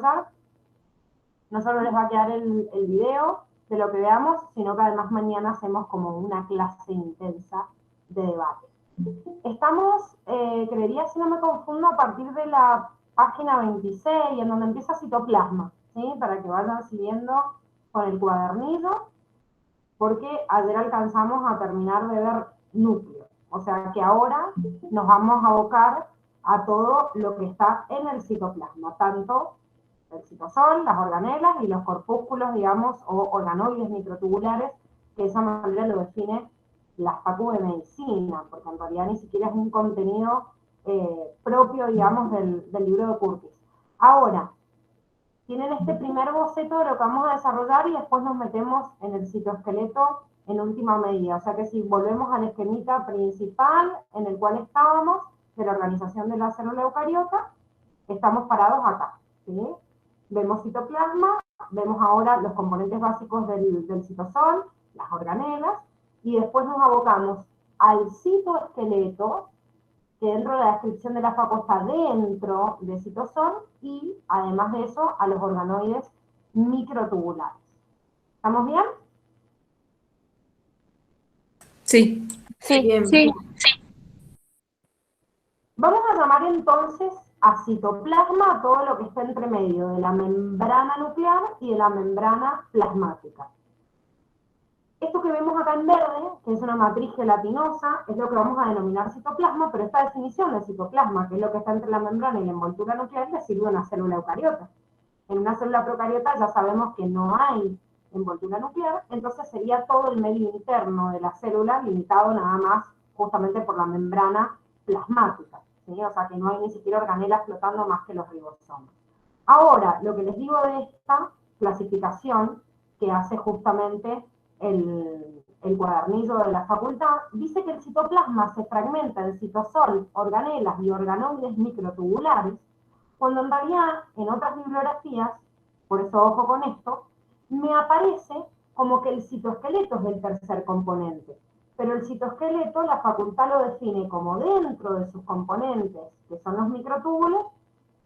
desarrollar. No solo les va a quedar el video de lo que veamos, sino que además mañana hacemos como una clase intensa de debate. Estamos, creería, si no me confundo, a partir de la página 26, en donde empieza citoplasma, ¿sí? Para que vayan siguiendo con el cuadernillo, porque ayer alcanzamos a terminar de ver núcleo. O sea que ahora nos vamos a abocar a todo lo que está en el citoplasma, tanto el citosol, las organelas y los corpúsculos, digamos, o organoides microtubulares, que de esa manera lo define la facu de medicina, porque en realidad ni siquiera es un contenido propio, digamos, del libro de Curtis. Ahora, tienen este primer boceto de lo que vamos a desarrollar y después nos metemos en el citoesqueleto en última medida. O sea que si volvemos al esquemita principal en el cual estábamos, de la organización de la célula eucariota, estamos parados acá, ¿sí? Vemos citoplasma, vemos ahora los componentes básicos del citosol, las organelas, y después nos abocamos al citoesqueleto, que dentro de la descripción de la facu está dentro de citosol, y además de eso, a los organoides microtubulares. ¿Estamos bien? Sí. Bien, Sí. bien. Vamos a llamar entonces a citoplasma a todo lo que está entre medio de la membrana nuclear y de la membrana plasmática. Esto que vemos acá en verde, que es una matriz gelatinosa, es lo que vamos a denominar citoplasma, pero esta definición de citoplasma, que es lo que está entre la membrana y la envoltura nuclear, le sirve a una célula eucariota. En una célula procariota ya sabemos que no hay envoltura nuclear, entonces sería todo el medio interno de la célula limitado nada más justamente por la membrana plasmática, ¿sí? O sea que no hay ni siquiera organelas flotando más que los ribosomas. Ahora, lo que les digo de esta clasificación que hace justamente el cuadernillo de la facultad, dice que el citoplasma se fragmenta en citosol, organelas y organoides microtubulares, cuando en realidad en otras bibliografías, por eso ojo con esto, me aparece como que el citoesqueleto es el tercer componente, pero el citoesqueleto la facultad lo define como dentro de sus componentes, que son los microtúbulos,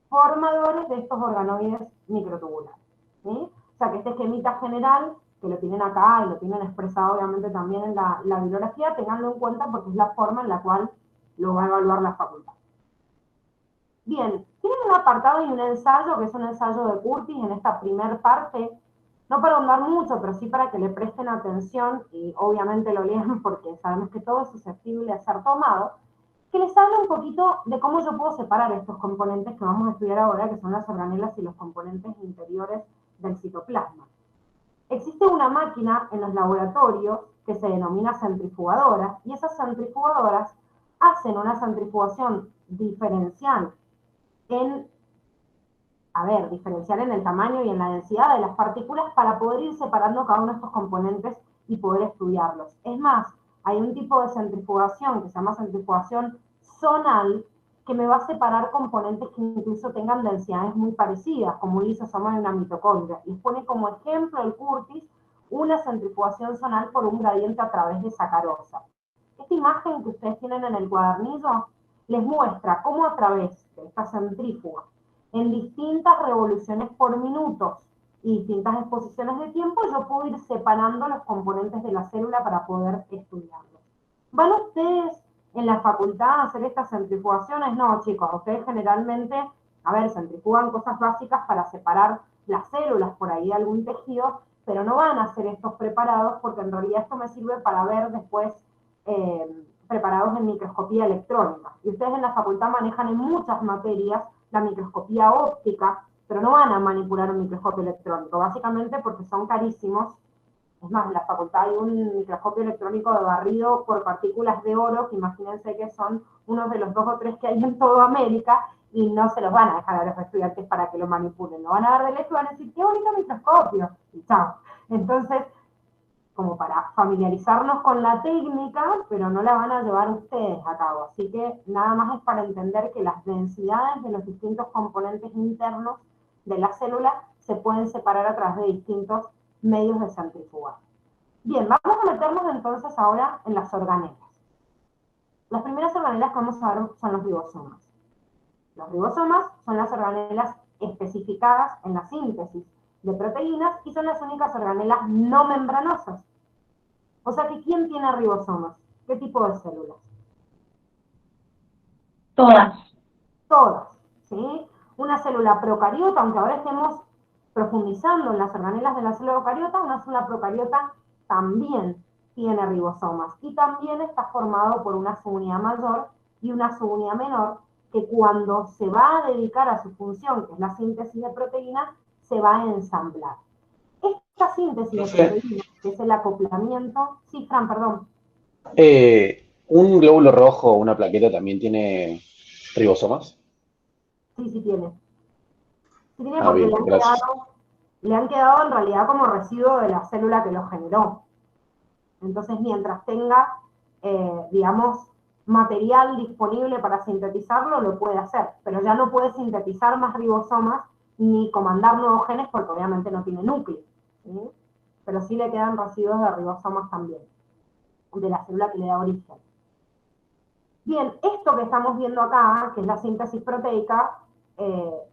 formadores de estos organoides microtubulares, ¿sí? O sea que este esquemita general, que lo tienen acá y lo tienen expresado obviamente también en la bibliografía, tenganlo en cuenta porque es la forma en la cual lo va a evaluar la facultad. Bien, tienen un apartado y un ensayo, que es un ensayo de Curtis en esta primer parte, no para ahondar mucho, pero sí para que le presten atención y obviamente lo lean porque sabemos que todo es susceptible de ser tomado, que les habla un poquito de cómo yo puedo separar estos componentes que vamos a estudiar ahora, que son las organelas y los componentes interiores del citoplasma. Existe una máquina en los laboratorios que se denomina centrifugadora, y esas centrifugadoras hacen una centrifugación diferencial diferencial en el tamaño y en la densidad de las partículas para poder ir separando cada uno de estos componentes y poder estudiarlos. Es más, hay un tipo de centrifugación que se llama centrifugación zonal, que me va a separar componentes que incluso tengan densidades muy parecidas, como un lisosoma de una mitocondria. Les pone como ejemplo el Curtis una centrifugación zonal por un gradiente a través de sacarosa. Esta imagen que ustedes tienen en el cuadernillo les muestra cómo a través de esta centrífuga, en distintas revoluciones por minuto y distintas exposiciones de tiempo, yo puedo ir separando los componentes de la célula para poder estudiarlos. ¿Van ustedes en la facultad a hacer estas centrifugaciones? No, chicos, ustedes generalmente, centrifugan cosas básicas para separar las células por ahí de algún tejido, pero no van a hacer estos preparados porque en realidad esto me sirve para ver después preparados en microscopía electrónica. Y ustedes en la facultad manejan en muchas materias la microscopía óptica, pero no van a manipular un microscopio electrónico, básicamente porque son carísimos. Es más, en la facultad hay un microscopio electrónico de barrido por partículas de oro, que imagínense que son uno de los 2 o 3 que hay en toda América, y no se los van a dejar a los estudiantes para que lo manipulen. Lo van a dar de lejos y van a decir, qué bonito microscopio, y chao. Entonces, como para familiarizarnos con la técnica, pero no la van a llevar ustedes a cabo. Así que nada más es para entender que las densidades de los distintos componentes internos de la célula se pueden separar a través de distintos medios de centrifugación. Bien, vamos a meternos entonces ahora en las organelas. Las primeras organelas que vamos a ver son los ribosomas. Los ribosomas son las organelas especificadas en la síntesis de proteínas y son las únicas organelas no membranosas. O sea que, ¿quién tiene ribosomas? ¿Qué tipo de células? Todas. Todas, ¿sí? Una célula procariota, aunque ahora estemos profundizando en las organelas de la célula eucariota, una célula procariota también tiene ribosomas y también está formado por una subunidad mayor y una subunidad menor que cuando se va a dedicar a su función, que es la síntesis de proteínas, se va a ensamblar. Esta síntesis de Profe, proteínas, que es el acoplamiento, sí, Fran, perdón, ¿un glóbulo rojo o una plaqueta también tiene ribosomas? sí, sí tiene. Sí tiene Ah, porque bien, gracias. le han quedado en realidad como residuo de la célula que lo generó. Entonces, mientras tenga, digamos, material disponible para sintetizarlo, lo puede hacer, pero ya no puede sintetizar más ribosomas ni comandar nuevos genes porque obviamente no tiene núcleo, ¿sí? Pero sí le quedan residuos de ribosomas también, de la célula que le da origen. Bien, esto que estamos viendo acá, que es la síntesis proteica,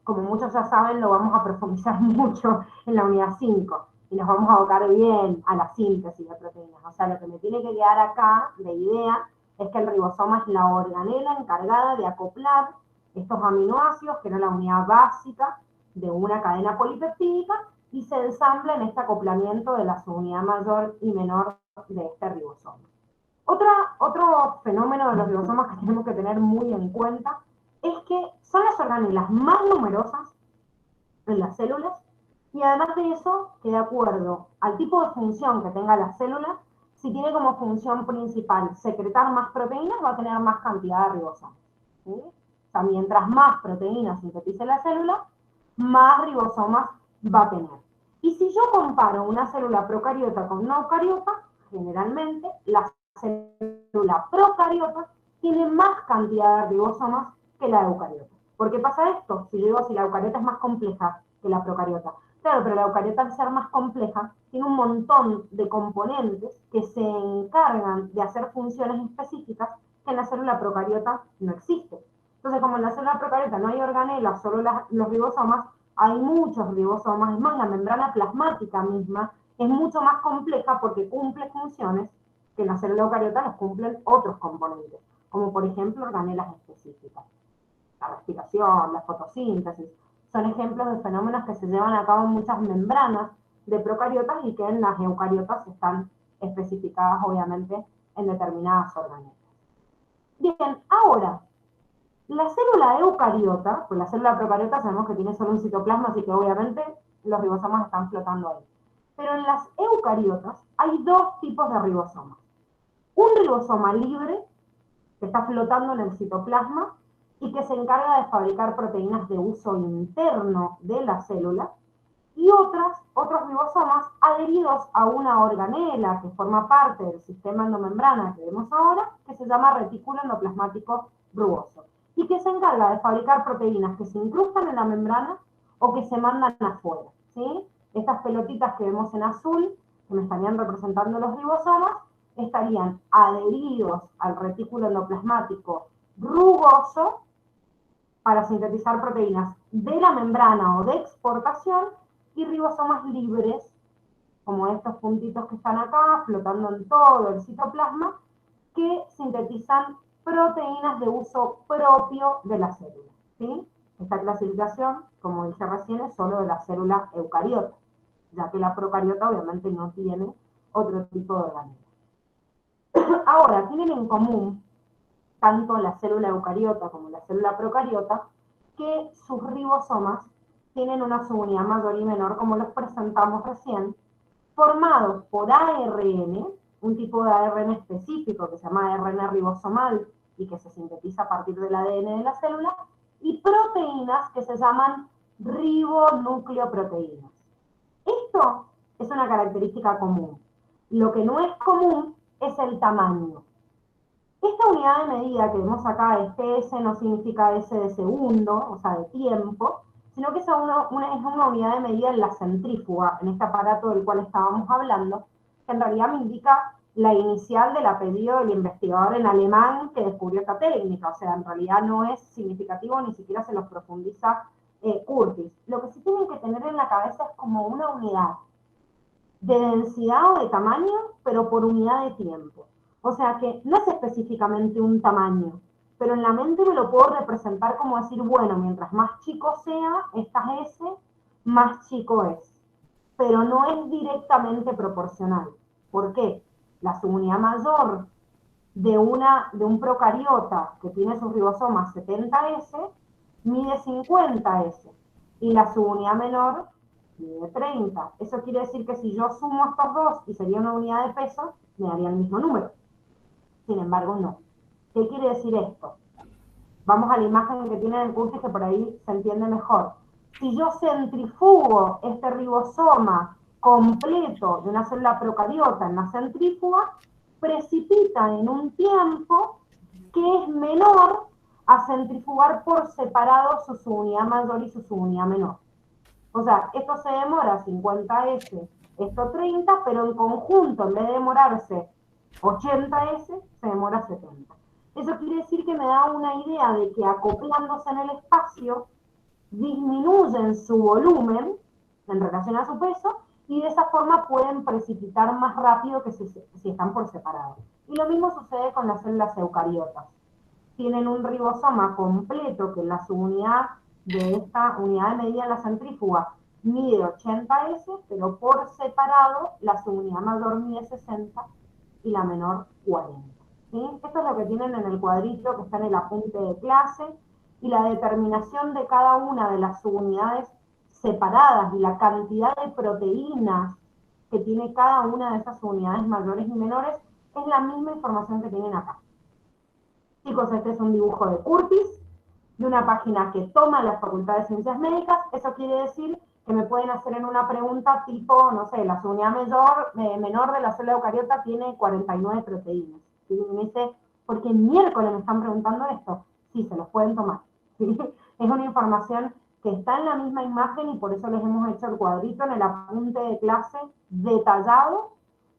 como muchos ya saben, lo vamos a profundizar mucho en la unidad 5 y nos vamos a abocar bien a la síntesis de proteínas. O sea, lo que me tiene que quedar acá de idea es que el ribosoma es la organela encargada de acoplar estos aminoácidos, que era la unidad básica de una cadena polipeptídica, y se ensambla en este acoplamiento de la subunidad mayor y menor de este ribosoma. Otro fenómeno de los ribosomas que tenemos que tener muy en cuenta es que son las organelas más numerosas en las células y además de eso, que de acuerdo al tipo de función que tenga la célula, si tiene como función principal secretar más proteínas, va a tener más cantidad de ribosomas, ¿sí? O sea, mientras más proteínas sintetice la célula, más ribosomas va a tener. Y si yo comparo una célula procariota con una eucariota, generalmente la célula procariota tiene más cantidad de ribosomas que la eucariota. ¿Por qué pasa esto? Si yo digo si la eucariota es más compleja que la procariota. Claro, pero la eucariota, al ser más compleja, tiene un montón de componentes que se encargan de hacer funciones específicas que en la célula procariota no existen. Entonces, como en la célula procariota no hay organelas, solo los ribosomas, hay muchos ribosomas. Es más, la membrana plasmática misma es mucho más compleja porque cumple funciones que en la célula eucariota los cumplen otros componentes, como por ejemplo organelas específicas. La respiración, la fotosíntesis, son ejemplos de fenómenos que se llevan a cabo en muchas membranas de procariotas y que en las eucariotas están especificadas obviamente en determinadas organelas. Bien, ahora, la célula eucariota, pues la célula procariota sabemos que tiene solo un citoplasma, así que obviamente los ribosomas están flotando ahí. Pero en las eucariotas hay dos tipos de ribosomas. Un ribosoma libre, que está flotando en el citoplasma y que se encarga de fabricar proteínas de uso interno de la célula, y otros ribosomas adheridos a una organela que forma parte del sistema endomembrana que vemos ahora, que se llama retículo endoplasmático rugoso, y que se encarga de fabricar proteínas que se incrustan en la membrana o que se mandan afuera, ¿sí? Estas pelotitas que vemos en azul, que me estarían representando los ribosomas, estarían adheridos al retículo endoplasmático rugoso para sintetizar proteínas de la membrana o de exportación, y ribosomas libres, como estos puntitos que están acá, flotando en todo el citoplasma, que sintetizan proteínas de uso propio de la célula, ¿sí? Esta clasificación, como dije recién, es solo de la célula eucariota, ya que la procariota obviamente no tiene otro tipo de organela. Ahora, tienen en común tanto la célula eucariota como la célula procariota, que sus ribosomas tienen una subunidad mayor y menor, como los presentamos recién, formados por ARN, un tipo de ARN específico que se llama ARN ribosomal y que se sintetiza a partir del ADN de la célula, y proteínas que se llaman ribonucleoproteínas. Esto es una característica común. Lo que no es común es el tamaño. Esta unidad de medida que vemos acá, este S no significa S de segundo, o sea, de tiempo, sino que es una unidad de medida en la centrífuga, en este aparato del cual estábamos hablando, que en realidad me indica la inicial del apellido del investigador en alemán que descubrió esta técnica. O sea, en realidad no es significativo, ni siquiera se los profundiza Curtis. Lo que sí tienen que tener en la cabeza es como una unidad de densidad o de tamaño, pero por unidad de tiempo. O sea que no es específicamente un tamaño, pero en la mente me lo puedo representar como decir, bueno, mientras más chico sea, esta S, más chico es. Pero no es directamente proporcional. ¿Por qué? La subunidad mayor de un procariota que tiene sus ribosomas 70S mide 50S y la subunidad menor mide 30. Eso quiere decir que si yo sumo estos dos y sería una unidad de peso, me daría el mismo número. Sin embargo, no. ¿Qué quiere decir esto? Vamos a la imagen que tiene el Curtis, que por ahí se entiende mejor. Si yo centrifugo este ribosoma completo de una célula procariota en la centrífuga, precipita en un tiempo que es menor a centrifugar por separado su subunidad mayor y su subunidad menor. O sea, esto se demora 50S, esto 30, pero en conjunto, en vez de demorarse 80S, se demora 70. Eso quiere decir que me da una idea de que acoplándose en el espacio, disminuyen su volumen en relación a su peso y de esa forma pueden precipitar más rápido que si están por separado. Y lo mismo sucede con las células eucariotas. Tienen un ribosoma completo que la subunidad de esta unidad de medida en la centrífuga mide 80S, pero por separado la subunidad mayor mide 60 y la menor 40. ¿Sí? Esto es lo que tienen en el cuadrito que está en el apunte de clase, y la determinación de cada una de las subunidades separadas y la cantidad de proteínas que tiene cada una de esas unidades mayores y menores es la misma información que tienen acá. Chicos, este es un dibujo de Curtis, de una página que toma la Facultad de Ciencias Médicas. Eso quiere decir que me pueden hacer en una pregunta tipo, no sé, la subunidad menor de la célula eucariota tiene 49 proteínas. ¿Sí? Y me dice, ¿por qué miércoles me están preguntando esto? Sí, se los pueden tomar. ¿Sí? Es una información que está en la misma imagen y por eso les hemos hecho el cuadrito en el apunte de clase detallado,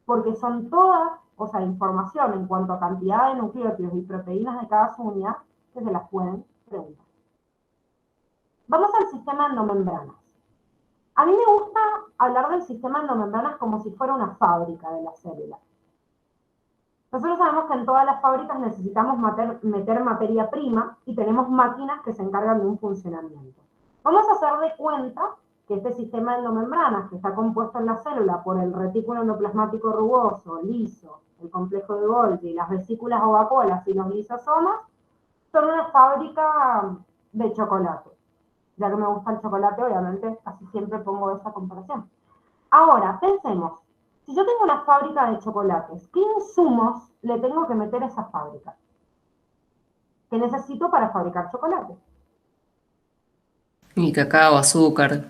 porque son todas, o sea, información en cuanto a cantidad de nucleótidos y proteínas de cada subunidad que se las pueden preguntar. Vamos al sistema endomembranas. A mí me gusta hablar del sistema endomembranas como si fuera una fábrica de la célula. Nosotros sabemos que en todas las fábricas necesitamos meter materia prima y tenemos máquinas que se encargan de un funcionamiento. Vamos a hacer de cuenta que este sistema endomembranas, que está compuesto en la célula por el retículo endoplasmático rugoso, liso, el complejo de Golgi, las vesículas o vacuolas y los lisosomas, son una fábrica de chocolate. Ya que me gusta el chocolate, obviamente, casi siempre pongo esa comparación. Ahora, pensemos, si yo tengo una fábrica de chocolates, ¿qué insumos le tengo que meter a esa fábrica? ¿Qué necesito para fabricar chocolate? Y cacao, azúcar.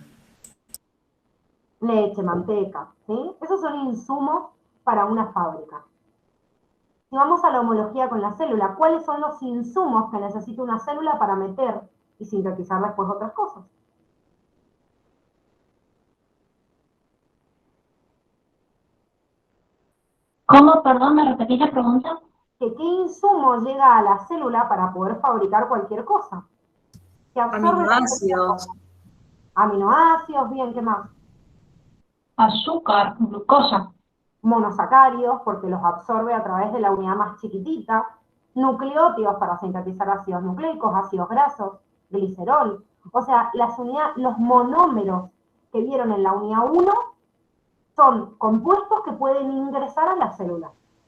Leche, manteca, ¿sí? Esos son insumos para una fábrica. Si vamos a la homología con la célula, ¿cuáles son los insumos que necesita una célula para meter y sintetizar después otras cosas? ¿Cómo? Perdón, ¿me repetís la pregunta? ¿Qué insumo llega a la célula para poder fabricar cualquier cosa? Que absorbe cualquier Aminoácidos. cosa. Aminoácidos, bien, ¿qué más? Azúcar, glucosa. Monosacáridos, porque los absorbe a través de la unidad más chiquitita, nucleótidos para sintetizar ácidos nucleicos, ácidos grasos, glicerol. O sea, los monómeros que vieron en la unidad 1 son compuestos que pueden ingresar a la célula.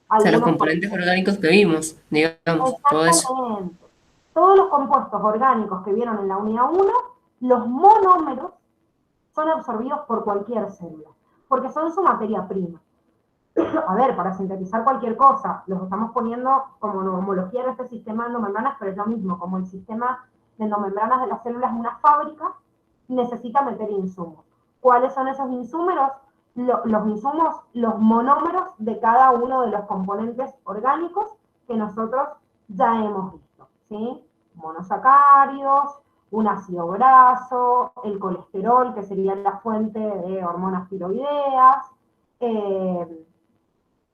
O sea, los Algunos componentes orgánicos que vimos, digamos, todo eso. exactamente. Todos los compuestos orgánicos que vieron en la unidad 1, los monómeros son absorbidos por cualquier célula, porque son su materia prima. A ver, para sintetizar cualquier cosa, los estamos poniendo como homología en este sistema de endomembranas, pero es lo mismo, como el sistema de endomembranas de las células es una fábrica, necesita meter insumos. ¿Cuáles son esos insumos? Los insumos, los monómeros de cada uno de los componentes orgánicos que nosotros ya hemos visto, ¿sí? Monosacáridos, un ácido graso, el colesterol, que sería la fuente de hormonas tiroideas.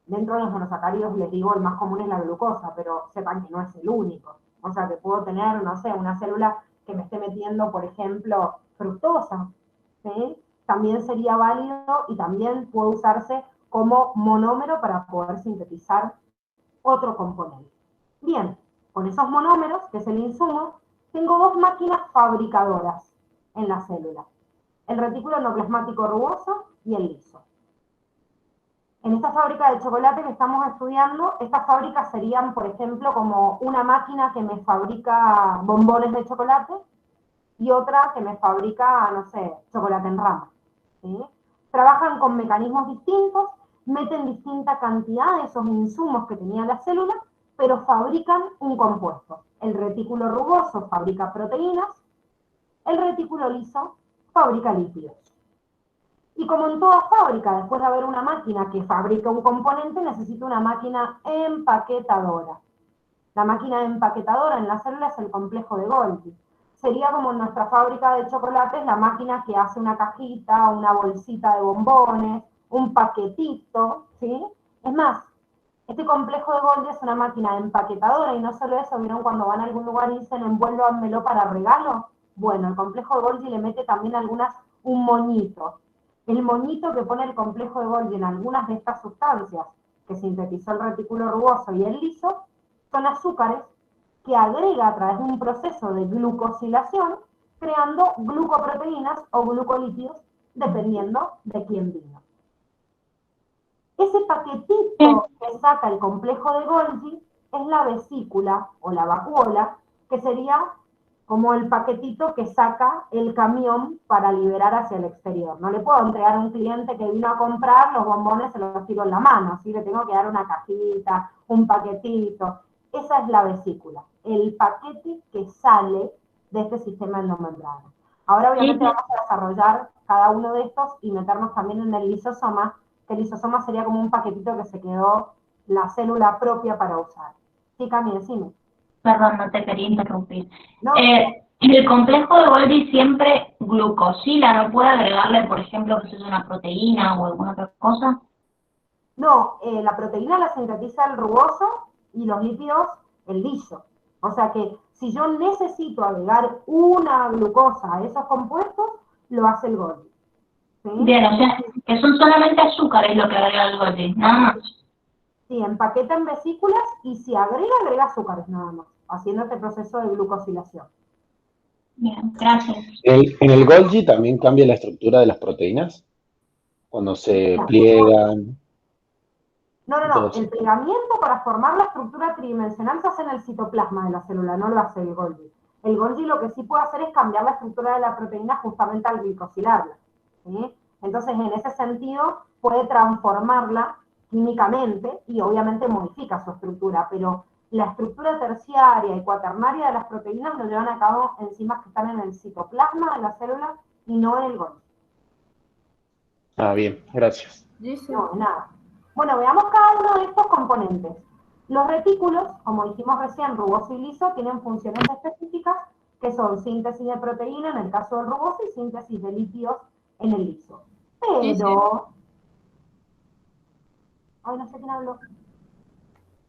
Dentro de los monosacáridos, les digo, el más común es la glucosa, pero sepan que no es el único. O sea, que puedo tener, no sé, una célula que me esté metiendo, por ejemplo, fructosa, ¿sí? También sería válido y también puede usarse como monómero para poder sintetizar otro componente. Bien, con esos monómeros, que es el insumo, tengo dos máquinas fabricadoras en la célula. El retículo endoplasmático rugoso y el liso. En esta fábrica de chocolate que estamos estudiando, estas fábricas serían, por ejemplo, como una máquina que me fabrica bombones de chocolate y otra que me fabrica, no sé, chocolate en rama, ¿sí? Trabajan con mecanismos distintos, meten distinta cantidad de esos insumos que tenía la célula, pero fabrican un compuesto. El retículo rugoso fabrica proteínas, el retículo liso fabrica lípidos. Y como en toda fábrica, después de haber una máquina que fabrica un componente, necesita una máquina empaquetadora. La máquina empaquetadora en la célula es el complejo de Golgi. Sería como en nuestra fábrica de chocolates, la máquina que hace una cajita, una bolsita de bombones, un paquetito, ¿sí? Es más, este complejo de Golgi es una máquina empaquetadora y no solo eso, ¿vieron cuando van a algún lugar y dicen envuélvanmelo para regalo? Bueno, el complejo de Golgi le mete también un moñito. El moñito que pone el complejo de Golgi en algunas de estas sustancias que sintetizó el retículo rugoso y el liso, son azúcares que agrega a través de un proceso de glucosilación, creando glucoproteínas o glucolípidos, dependiendo de quién vino. Ese paquetito que saca el complejo de Golgi es la vesícula o la vacuola, que sería como el paquetito que saca el camión para liberar hacia el exterior. No le puedo entregar a un cliente que vino a comprar los bombones, se los tiro en la mano, ¿sí? Le tengo que dar una cajita, un paquetito. Esa es la vesícula, el paquete que sale de este sistema endomembrana. Ahora obviamente vamos a desarrollar cada uno de estos y meternos también en el lisosoma, que el lisosoma sería como un paquetito que se quedó la célula propia para usar. Sí, Cami, decime. Perdón, no te quería interrumpir. No, El complejo de Golgi siempre glucosila, ¿no puede agregarle, por ejemplo, que es una proteína o alguna otra cosa? no, la proteína la sintetiza el rugoso y los lípidos el liso. O sea que si yo necesito agregar una glucosa a esos compuestos, lo hace el Golgi. ¿Sí? Bien, o sea, que son solamente azúcares lo que agrega el Golgi, nada más. Sí, empaqueta en vesículas y si agrega azúcares nada más, haciendo este proceso de glucosilación. Bien, gracias. En el Golgi también cambia la estructura de las proteínas cuando se pliegan. No, el plegamiento para formar la estructura tridimensional se hace en el citoplasma de la célula, no lo hace el Golgi. El Golgi lo que sí puede hacer es cambiar la estructura de la proteína justamente al glicosilarla, ¿sí? Entonces, en ese sentido, puede transformarla químicamente y obviamente modifica su estructura, pero la estructura terciaria y cuaternaria de las proteínas lo llevan a cabo enzimas que están en el citoplasma de la célula y no en el Golgi. Ah, bien, gracias. No, nada. Bueno, veamos cada uno de estos componentes. Los retículos, como dijimos recién, rugoso y liso, tienen funciones específicas que son síntesis de proteína en el caso del rugoso y síntesis de lípidos en el liso. Pero... Ay, no sé quién habló.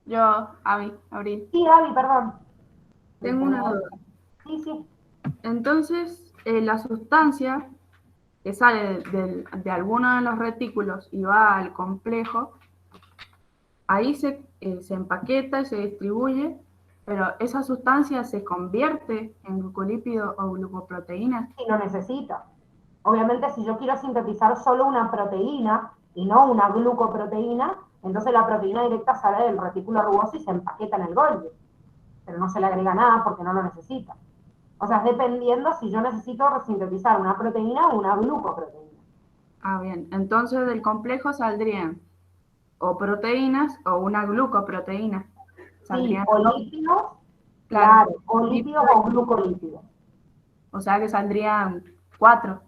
Yo, Abril. Sí, Abby, perdón. Tengo una duda. Sí. Entonces, la sustancia que sale de alguno de los retículos y va al complejo, ahí se empaqueta y se distribuye, pero esa sustancia se convierte en glucolípido o glucoproteína. Sí, no necesita. Obviamente, si yo quiero sintetizar solo una proteína y no una glucoproteína, entonces la proteína directa sale del retículo rugoso y se empaqueta en el Golgi. Pero no se le agrega nada porque no lo necesita. O sea, es dependiendo si yo necesito sintetizar una proteína o una glucoproteína. Ah, bien. Entonces del complejo saldrían o proteínas o una glucoproteína. Sí, o lípidos, claro, o lípidos o glucolípidos. O sea que saldrían 4.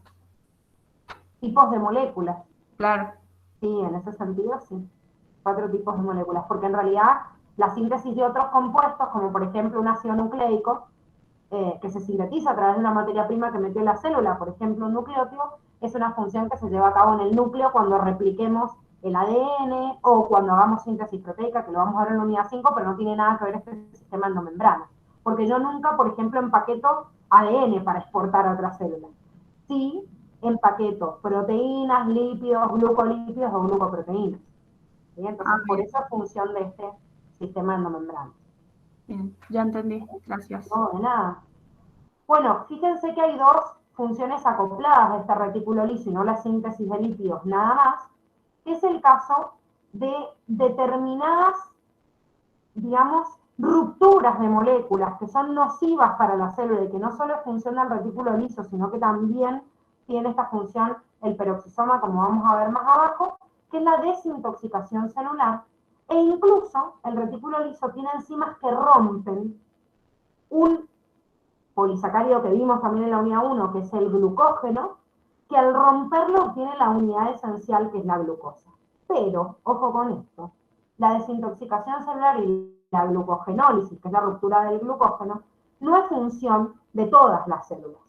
Tipos de moléculas. Claro. Sí, en ese sentido sí. 4 tipos de moléculas, porque en realidad la síntesis de otros compuestos, como por ejemplo un ácido nucleico, que se sintetiza a través de una materia prima que metió en la célula, por ejemplo un nucleótido, es una función que se lleva a cabo en el núcleo cuando repliquemos el ADN o cuando hagamos síntesis proteica, que lo vamos a ver en la unidad 5, pero no tiene nada que ver este sistema endomembrana. Porque yo nunca, por ejemplo, empaqueto ADN para exportar a otra célula. sí empaqueto proteínas, lípidos, glucolípidos o glucoproteínas. ¿Sí? Entonces, por Bien. eso es función de este sistema endomembrana. Bien, ya entendí. Gracias. No, de nada. Bueno, fíjense que hay dos funciones acopladas de este retículo liso y no la síntesis de lípidos nada más, que es el caso de determinadas, digamos, rupturas de moléculas que son nocivas para la célula y que no solo funciona el retículo liso, sino que también tiene esta función el peroxisoma, como vamos a ver más abajo, que es la desintoxicación celular, e incluso el retículo liso tiene enzimas que rompen un polisacárido que vimos también en la unidad 1, que es el glucógeno, que al romperlo obtiene la unidad esencial, que es la glucosa. Pero, ojo con esto, la desintoxicación celular y la glucogenólisis, que es la ruptura del glucógeno, no es función de todas las células.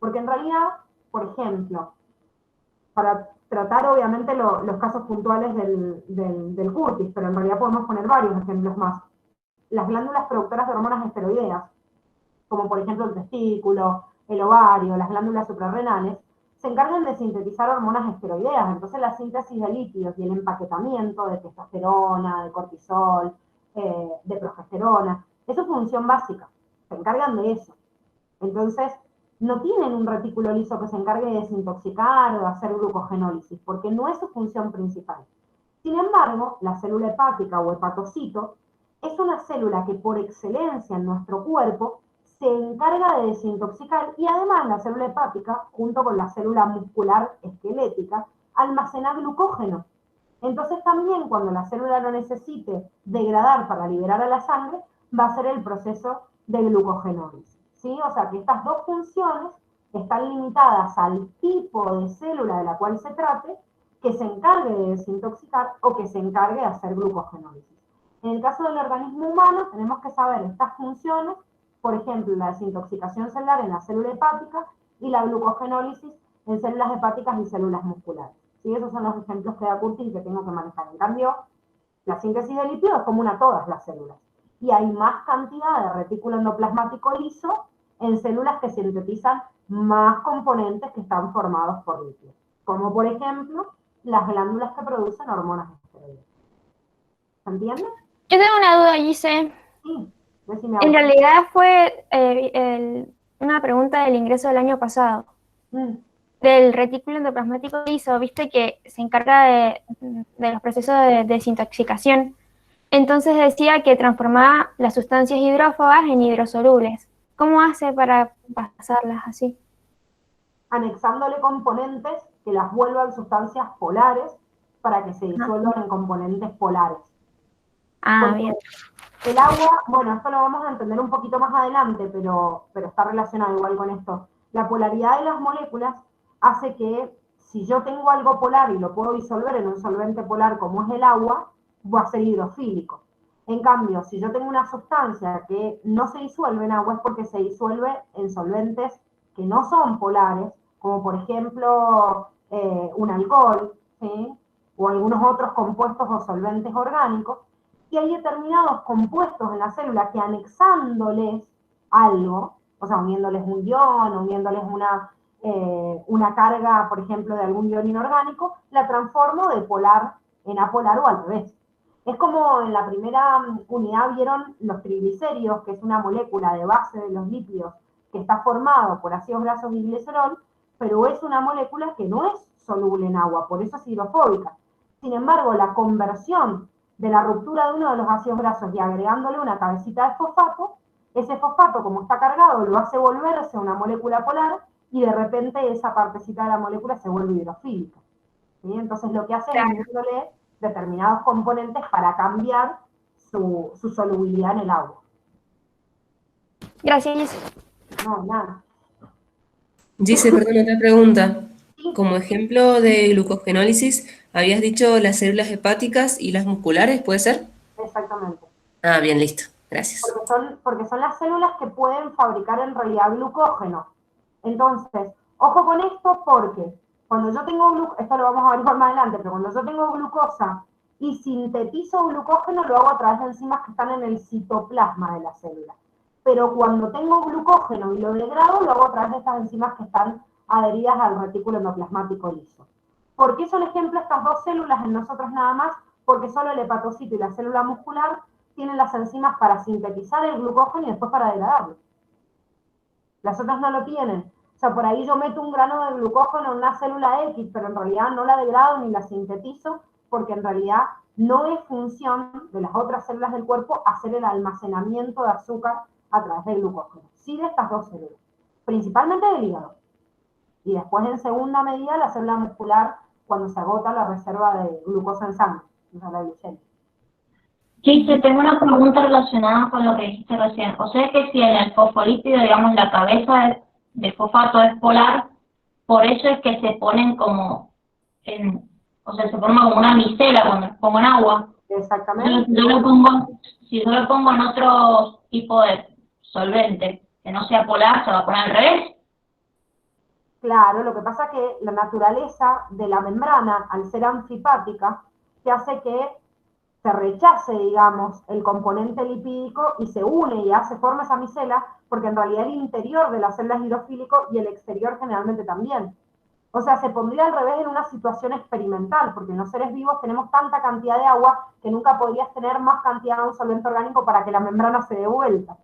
Porque en realidad, por ejemplo, para tratar obviamente los casos puntuales del Curtis, pero en realidad podemos poner varios ejemplos más. Las glándulas productoras de hormonas esteroideas, como por ejemplo el testículo, el ovario, las glándulas suprarrenales, se encargan de sintetizar hormonas esteroideas. Entonces la síntesis de lípidos y el empaquetamiento de testosterona, de cortisol, de progesterona, eso es función básica, se encargan de eso. Entonces no tienen un retículo liso que se encargue de desintoxicar o de hacer glucogenólisis, porque no es su función principal. Sin embargo, la célula hepática o hepatocito es una célula que por excelencia en nuestro cuerpo se encarga de desintoxicar y además la célula hepática, junto con la célula muscular esquelética, almacena glucógeno. Entonces también cuando la célula lo necesite degradar para liberar a la sangre, va a ser el proceso de glucogenólisis. ¿Sí? O sea que estas dos funciones están limitadas al tipo de célula de la cual se trate, que se encargue de desintoxicar o que se encargue de hacer glucogenólisis. En el caso del organismo humano tenemos que saber estas funciones, por ejemplo, la desintoxicación celular en la célula hepática y la glucogenólisis en células hepáticas y células musculares. ¿Sí? Esos son los ejemplos que da Curtis y que tengo que manejar. En cambio, la síntesis de lípidos es común a todas las células. Y hay más cantidad de retículo endoplasmático liso en células que sintetizan más componentes que están formados por lípidos. Como por ejemplo, las glándulas que producen hormonas esteroides. ¿Se entiende? Yo tengo una duda, Gise. Sí, decime En ahora. realidad fue una pregunta del ingreso del año pasado. Del retículo endoplasmático liso, viste que se encarga de los procesos de desintoxicación. Entonces decía que transformaba las sustancias hidrófobas en hidrosolubles. ¿Cómo hace para pasarlas así? Anexándole componentes que las vuelvan sustancias polares para que se disuelvan en componentes polares. Ah, bien. El agua, bueno, esto lo vamos a entender un poquito más adelante, pero está relacionado igual con esto. La polaridad de las moléculas hace que si yo tengo algo polar y lo puedo disolver en un solvente polar como es el agua, va a ser hidrofílico. En cambio, si yo tengo una sustancia que no se disuelve en agua es porque se disuelve en solventes que no son polares, como por ejemplo un alcohol, ¿sí? O algunos otros compuestos o solventes orgánicos, y hay determinados compuestos en la célula que anexándoles algo, o sea, uniéndoles un ion, uniéndoles una carga, por ejemplo, de algún ion inorgánico, la transformo de polar en apolar o al revés. Es como en la primera unidad vieron los triglicéridos, que es una molécula de base de los lípidos que está formado por ácidos grasos y glicerol, pero es una molécula que no es soluble en agua, por eso es hidrofóbica. Sin embargo, la conversión de la ruptura de uno de los ácidos grasos y agregándole una cabecita de fosfato, ese fosfato, como está cargado, lo hace volverse a una molécula polar y de repente esa partecita de la molécula se vuelve hidrofílica. ¿Sí? Entonces lo que hace es añadirle determinados componentes para cambiar su solubilidad en el agua. Gracias, Gise. No, nada. Gise, perdón, otra pregunta. Sí. Como ejemplo de glucogenólisis, habías dicho las células hepáticas y las musculares, ¿puede ser? Exactamente. Ah, bien, listo. Gracias. Porque son las células que pueden fabricar en realidad glucógeno. Entonces, ojo con esto porque cuando yo tengo glucosa, esto lo vamos a averiguar más adelante, pero cuando yo tengo glucosa y sintetizo glucógeno, lo hago a través de enzimas que están en el citoplasma de la célula. Pero cuando tengo glucógeno y lo degrado, lo hago a través de estas enzimas que están adheridas al retículo endoplasmático liso. ¿Por qué son ejemplo estas dos células en nosotros nada más? Porque solo el hepatocito y la célula muscular tienen las enzimas para sintetizar el glucógeno y después para degradarlo. Las otras no lo tienen. O sea, por ahí yo meto un grano de glucógeno en una célula X, pero en realidad no la degrado ni la sintetizo, porque en realidad no es función de las otras células del cuerpo hacer el almacenamiento de azúcar a través del glucógeno. Sí de estas dos células, principalmente del hígado. Y después, en segunda medida, la célula muscular, cuando se agota la reserva de glucosa en sangre, o sea, la glucemia. Sí, te tengo una pregunta relacionada con lo que dijiste recién. O sea que si en el fosfolípido, digamos, la cabeza de fosfato es polar, por eso es que se ponen como o sea, se forma como una micela cuando lo pongo en agua. Exactamente. Si yo lo pongo en otro tipo de solvente que no sea polar, se va a poner al revés. Claro, lo que pasa es que la naturaleza de la membrana, al ser anfipática, te hace que se rechace, digamos, el componente lipídico y se une y forma esa micela, porque en realidad el interior de la célula es hidrofílico y el exterior generalmente también. O sea, se pondría al revés en una situación experimental, porque en los seres vivos tenemos tanta cantidad de agua que nunca podrías tener más cantidad de un solvente orgánico para que la membrana se dé vuelta.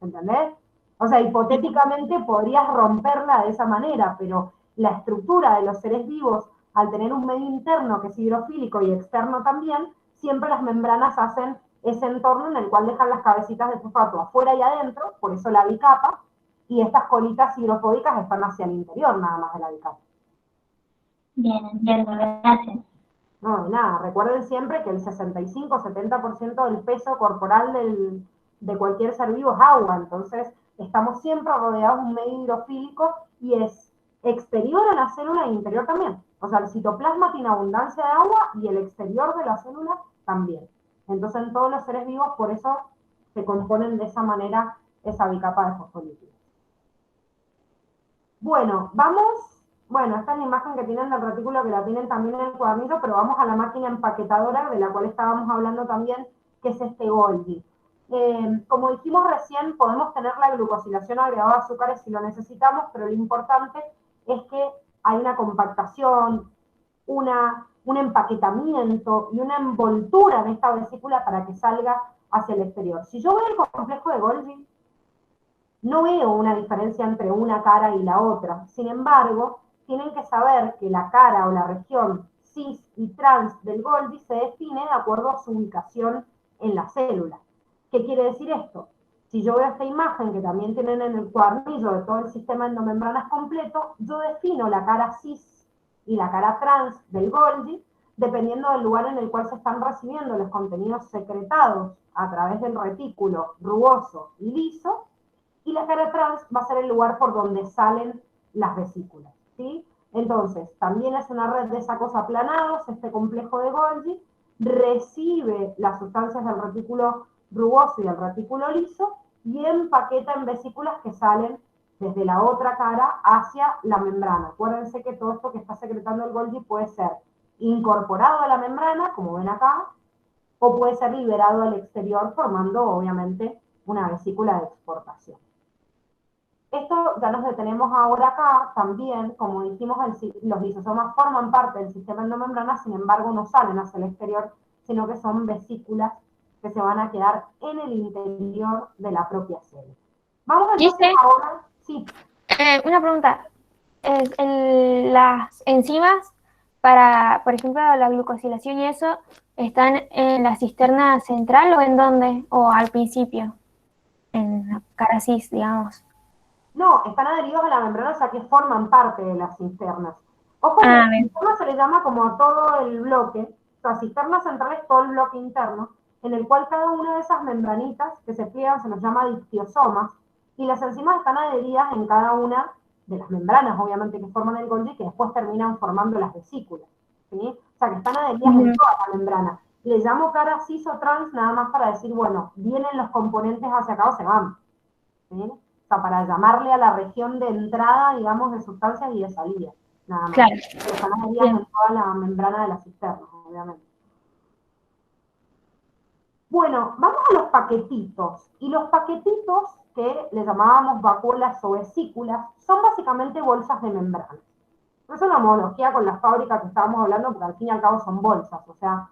¿Entendés? O sea, hipotéticamente podrías romperla de esa manera, pero la estructura de los seres vivos, al tener un medio interno que es hidrofílico y externo también, siempre las membranas hacen ese entorno en el cual dejan las cabecitas de fosfato afuera y adentro, por eso la bicapa, y estas colitas hidrofóbicas están hacia el interior nada más de la bicapa. Bien, entiendo, gracias. No, de nada, recuerden siempre que el 65-70% del peso corporal de cualquier ser vivo es agua, entonces estamos siempre rodeados de un medio hidrofílico y es exterior a la célula e interior también. O sea, el citoplasma tiene abundancia de agua y el exterior de la célula también. Entonces en todos los seres vivos por eso se componen de esa manera esa bicapa de fosfolípidos. Bueno, esta es la imagen que tienen del retículo, que la tienen también en el cuadernillo, pero vamos a la máquina empaquetadora, de la cual estábamos hablando también, que es este Golgi. Como dijimos recién, podemos tener la glucosilación agregada de azúcares si lo necesitamos, pero lo importante es que hay una compactación, un empaquetamiento y una envoltura en esta vesícula para que salga hacia el exterior. Si yo veo el complejo de Golgi, no veo una diferencia entre una cara y la otra. Sin embargo, tienen que saber que la cara o la región cis y trans del Golgi se define de acuerdo a su ubicación en la célula. ¿Qué quiere decir esto? Si yo veo esta imagen que también tienen en el cuadernillo de todo el sistema endomembranas completo, yo defino la cara cis y la cara trans del Golgi dependiendo del lugar en el cual se están recibiendo los contenidos secretados a través del retículo rugoso y liso, y la cara trans va a ser el lugar por donde salen las vesículas, ¿sí? Entonces, también es una red de sacos aplanados, este complejo de Golgi recibe las sustancias del retículo rugoso y del retículo liso y empaqueta en vesículas que salen desde la otra cara hacia la membrana. Acuérdense que todo esto que está secretando el Golgi puede ser incorporado a la membrana, como ven acá, o puede ser liberado al exterior formando, obviamente, una vesícula de exportación. Esto ya nos detenemos ahora acá, también, como dijimos, los lisosomas forman parte del sistema endomembrana, sin embargo no salen hacia el exterior, sino que son vesículas que se van a quedar en el interior de la propia célula. Vamos entonces ahora, sí. Una pregunta, las enzimas para, por ejemplo, la glucosilación y eso, ¿están en la cisterna central o en dónde? ¿O al principio? En la cara cis, digamos. No, están adheridos a la membrana, o sea que forman parte de las cisternas. Ojo, que la cisterna se le llama como a todo el bloque, o sea, cisterna central es todo el bloque interno, en el cual cada una de esas membranitas que se pliegan se los llama dictiosomas, y las enzimas están adheridas en cada una de las membranas, obviamente, que forman el Golgi, que después terminan formando las vesículas, ¿sí? O sea, que están adheridas en toda la membrana. Le llamo cara cis o trans nada más para decir, bueno, vienen los componentes hacia acá o se van, ¿sí? O sea, para llamarle a la región de entrada, digamos, de sustancias y de salida, nada más. Claro. Pero están adheridas en toda la membrana de la cisterna, obviamente. Bueno, vamos a los paquetitos. Y los paquetitos que le llamábamos vacuolas o vesículas, son básicamente bolsas de membrana. No es una homología con la fábrica que estábamos hablando, porque al fin y al cabo son bolsas, o sea,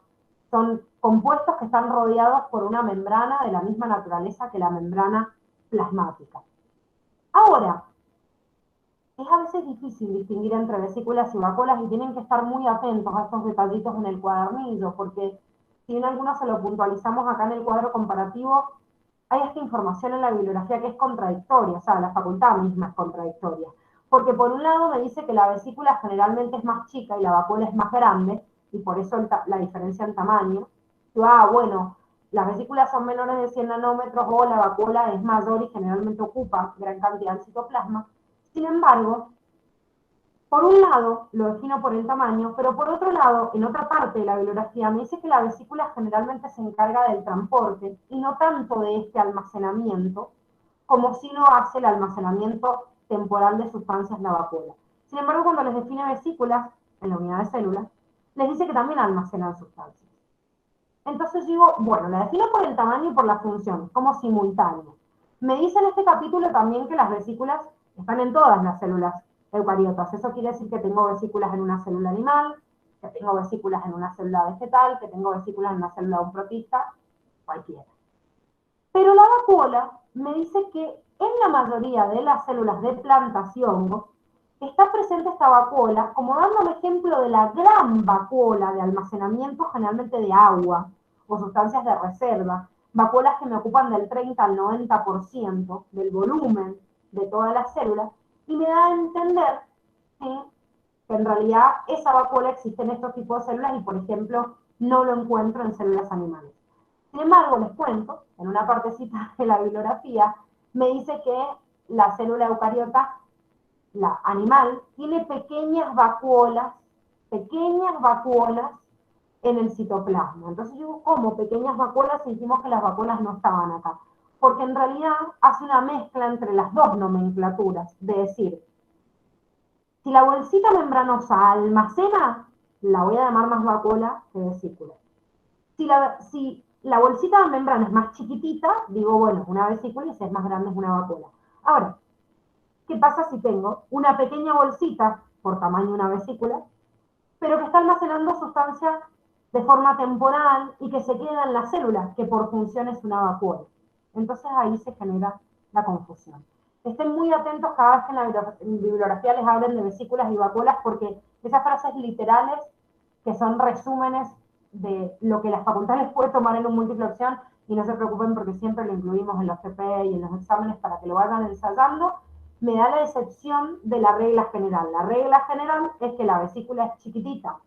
son compuestos que están rodeados por una membrana de la misma naturaleza que la membrana plasmática. Ahora, es a veces difícil distinguir entre vesículas y vacuolas y tienen que estar muy atentos a estos detallitos en el cuadernillo, porque si bien algunos se lo puntualizamos acá en el cuadro comparativo, hay esta información en la bibliografía que es contradictoria, o sea, la facultad misma es contradictoria. Porque por un lado me dice que la vesícula generalmente es más chica y la vacuola es más grande, y por eso la diferencia en tamaño. Y, bueno, las vesículas son menores de 100 nanómetros o la vacuola es mayor y generalmente ocupa gran cantidad de citoplasma. Sin embargo, por un lado lo defino por el tamaño, pero por otro lado, en otra parte de la bibliografía, me dice que la vesícula generalmente se encarga del transporte y no tanto de este almacenamiento, como si lo hace el almacenamiento temporal de sustancias la vacuola. Sin embargo, cuando les define vesículas, en la unidad de células, les dice que también almacenan sustancias. Entonces digo, bueno, la defino por el tamaño y por la función, como simultáneo. Me dice en este capítulo también que las vesículas están en todas las células eucariotas. Eso quiere decir que tengo vesículas en una célula animal, que tengo vesículas en una célula vegetal, que tengo vesículas en una célula de un protista, cualquiera. Pero la vacuola me dice que en la mayoría de las células de plantas y hongos está presente esta vacuola, como dándome ejemplo de la gran vacuola de almacenamiento generalmente de agua o sustancias de reserva, vacuolas que me ocupan del 30 al 90% del volumen de todas las células, y me da a entender que en realidad esa vacuola existe en estos tipos de células y, por ejemplo, no lo encuentro en células animales. Sin embargo, les cuento, en una partecita de la bibliografía, me dice que la célula eucariota, la animal, tiene pequeñas vacuolas en el citoplasma. Entonces yo, ¿cómo pequeñas vacuolas? Y dijimos que las vacuolas no estaban acá. Porque en realidad hace una mezcla entre las dos nomenclaturas, de decir, si la bolsita membranosa almacena, la voy a llamar más vacuola que vesícula. Si la bolsita de membrana es más chiquitita, digo, bueno, es una vesícula, y si es más grande es una vacuola. Ahora, ¿qué pasa si tengo una pequeña bolsita, por tamaño una vesícula, pero que está almacenando sustancia de forma temporal y que se queda en la célula, que por función es una vacuola? Entonces ahí se genera la confusión. Estén muy atentos cada vez que en la bibliografía les hablen de vesículas y vacuolas, porque esas frases literales, que son resúmenes de lo que las facultades pueden tomar en un múltiple opción, y no se preocupen porque siempre lo incluimos en los CP y en los exámenes para que lo vayan ensayando, me da la excepción de la regla general. La regla general es que la vesícula es chiquitita,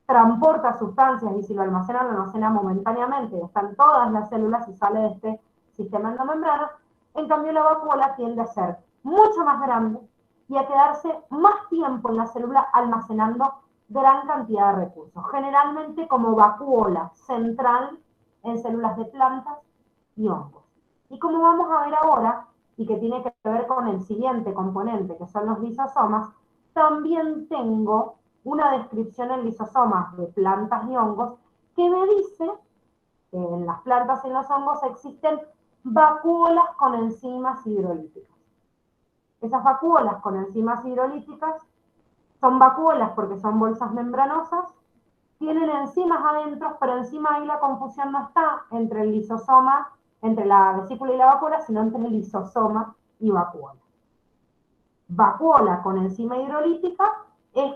transporta sustancias y si lo almacena momentáneamente, está en todas las células y sale de este sistema endomembrana. En cambio, la vacuola tiende a ser mucho más grande y a quedarse más tiempo en la célula almacenando gran cantidad de recursos, generalmente como vacuola central en células de plantas y hongos. Y como vamos a ver ahora, y que tiene que ver con el siguiente componente, que son los lisosomas, también tengo una descripción en lisosomas de plantas y hongos que me dice que en las plantas y en los hongos existen vacuolas con enzimas hidrolíticas. Esas vacuolas con enzimas hidrolíticas son vacuolas porque son bolsas membranosas, tienen enzimas adentro, pero encima ahí la confusión no está entre el lisosoma, entre la vesícula y la vacuola, sino entre el lisosoma y vacuola. Vacuola con enzima hidrolítica es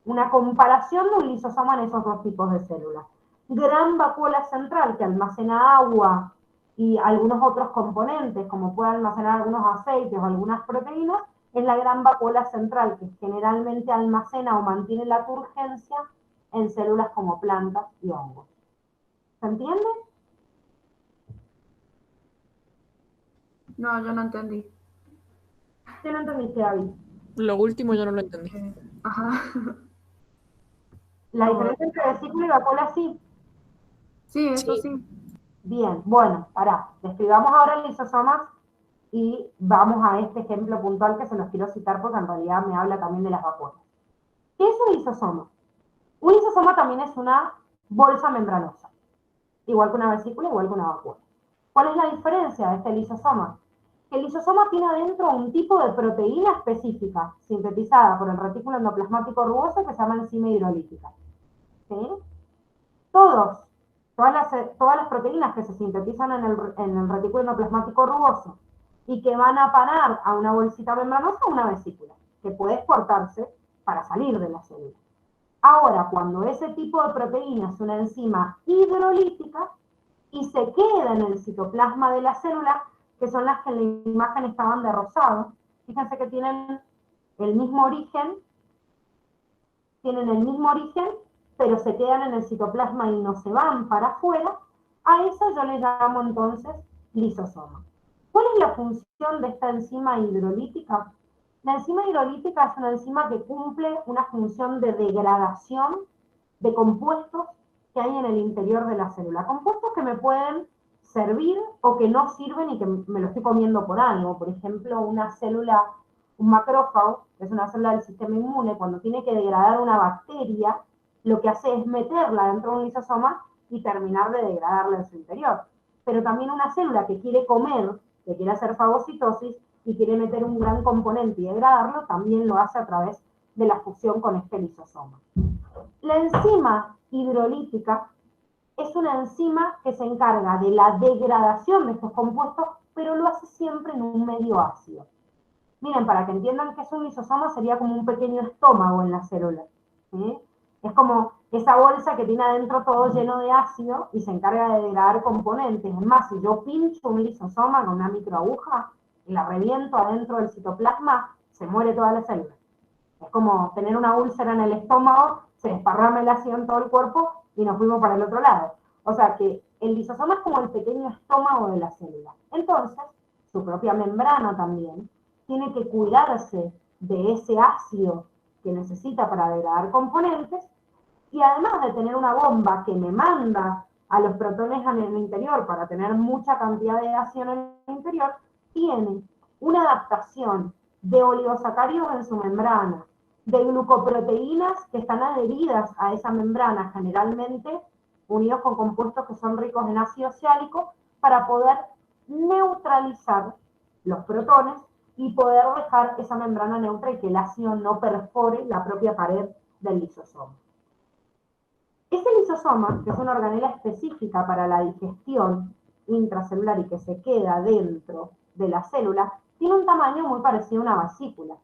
una comparación de un lisosoma en esos dos tipos de células. Gran vacuola central que almacena agua y algunos otros componentes, como puede almacenar algunos aceites o algunas proteínas, es la gran vacuola central que generalmente almacena o mantiene la turgencia en células como plantas y hongos. ¿Se entiende? No, yo no entendí. ¿Qué no entendiste, David? Lo último yo no lo entendí. Ajá. La diferencia entre vesícula y vacuola sí. Sí, eso sí. Bien, bueno, describamos ahora lisosomas y vamos a este ejemplo puntual que se los quiero citar porque en realidad me habla también de las vacuolas. ¿Qué es un lisosoma? Un lisosoma también es una bolsa membranosa, igual que una vesícula, igual que una vacuola. ¿Cuál es la diferencia de este lisosoma? que el lisosoma tiene adentro un tipo de proteína específica, sintetizada por el retículo endoplasmático rugoso, que se llama enzima hidrolítica. ¿Sí? Todas las proteínas que se sintetizan en el retículo endoplasmático rugoso y que van a parar a una bolsita membranosa o una vesícula, que puede exportarse para salir de la célula. Ahora, cuando ese tipo de proteína es una enzima hidrolítica y se queda en el citoplasma de la célula, que son las que en la imagen estaban de rosado, fíjense que tienen el mismo origen, pero se quedan en el citoplasma y no se van para afuera, a eso yo le llamo entonces lisosoma. ¿Cuál es la función de esta enzima hidrolítica? La enzima hidrolítica es una enzima que cumple una función de degradación de compuestos que hay en el interior de la célula. Compuestos que me pueden servir o que no sirven y que me lo estoy comiendo por algo. Por ejemplo, una célula, un macrófago, que es una célula del sistema inmune, cuando tiene que degradar una bacteria, lo que hace es meterla dentro de un lisosoma y terminar de degradarla en su interior. Pero también una célula que quiere comer, que quiere hacer fagocitosis y quiere meter un gran componente y degradarlo, también lo hace a través de la fusión con este lisosoma. La enzima hidrolítica es una enzima que se encarga de la degradación de estos compuestos, pero lo hace siempre en un medio ácido. Miren, para que entiendan que es un lisosoma, sería como un pequeño estómago en la célula, ¿sí? Es como esa bolsa que tiene adentro todo lleno de ácido y se encarga de degradar componentes. Es más, si yo pincho un lisosoma con una microaguja y la reviento adentro del citoplasma, se muere toda la célula. Es como tener una úlcera en el estómago, se desparrama el ácido en todo el cuerpo y nos fuimos para el otro lado. O sea que el lisosoma es como el pequeño estómago de la célula. Entonces, su propia membrana también tiene que cuidarse de ese ácido que necesita para degradar componentes, y además de tener una bomba que me manda a los protones en el interior para tener mucha cantidad de ácido en el interior, tiene una adaptación de oligosacáridos en su membrana, de glucoproteínas que están adheridas a esa membrana, generalmente unidos con compuestos que son ricos en ácido oxálico, para poder neutralizar los protones y poder dejar esa membrana neutra y que el ácido no perfore la propia pared del lisosoma. Ese lisosoma, que es una organela específica para la digestión intracelular y que se queda dentro de la célula, tiene un tamaño muy parecido a una vesícula.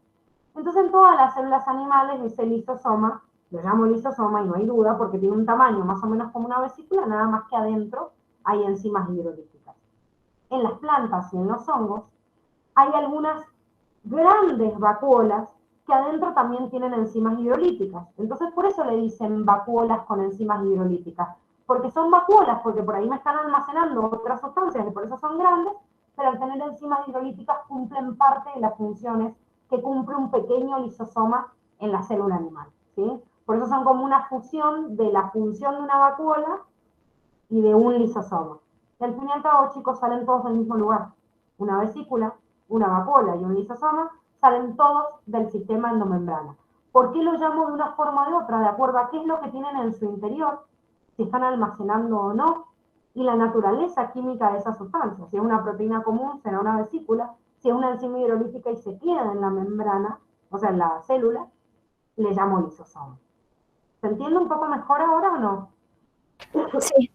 Entonces, en todas las células animales, ese lisosoma, lo llamo lisosoma y no hay duda, porque tiene un tamaño más o menos como una vesícula, nada más que adentro hay enzimas hidrolíticas. En las plantas y en los hongos hay algunas grandes vacuolas que adentro también tienen enzimas hidrolíticas. Entonces, por eso le dicen vacuolas con enzimas hidrolíticas, porque son vacuolas, porque por ahí me están almacenando otras sustancias y por eso son grandes, pero al tener enzimas hidrolíticas cumplen parte de las funciones que cumple un pequeño lisosoma en la célula animal, ¿sí? Por eso son como una fusión de la función de una vacuola y de un lisosoma. Y al fin y al cabo, chicos, salen todos del mismo lugar. Una vesícula, una vacuola y un lisosoma salen todos del sistema endomembrana. ¿Por qué lo llamo de una forma o de otra? De acuerdo a qué es lo que tienen en su interior, si están almacenando o no, y la naturaleza química de esa sustancia. Si es una proteína común, será una vesícula. Si es una enzima hidrolítica y se queda en la membrana, o sea, en la célula, le llamo lisosoma. ¿Se entiende un poco mejor ahora o no? Sí.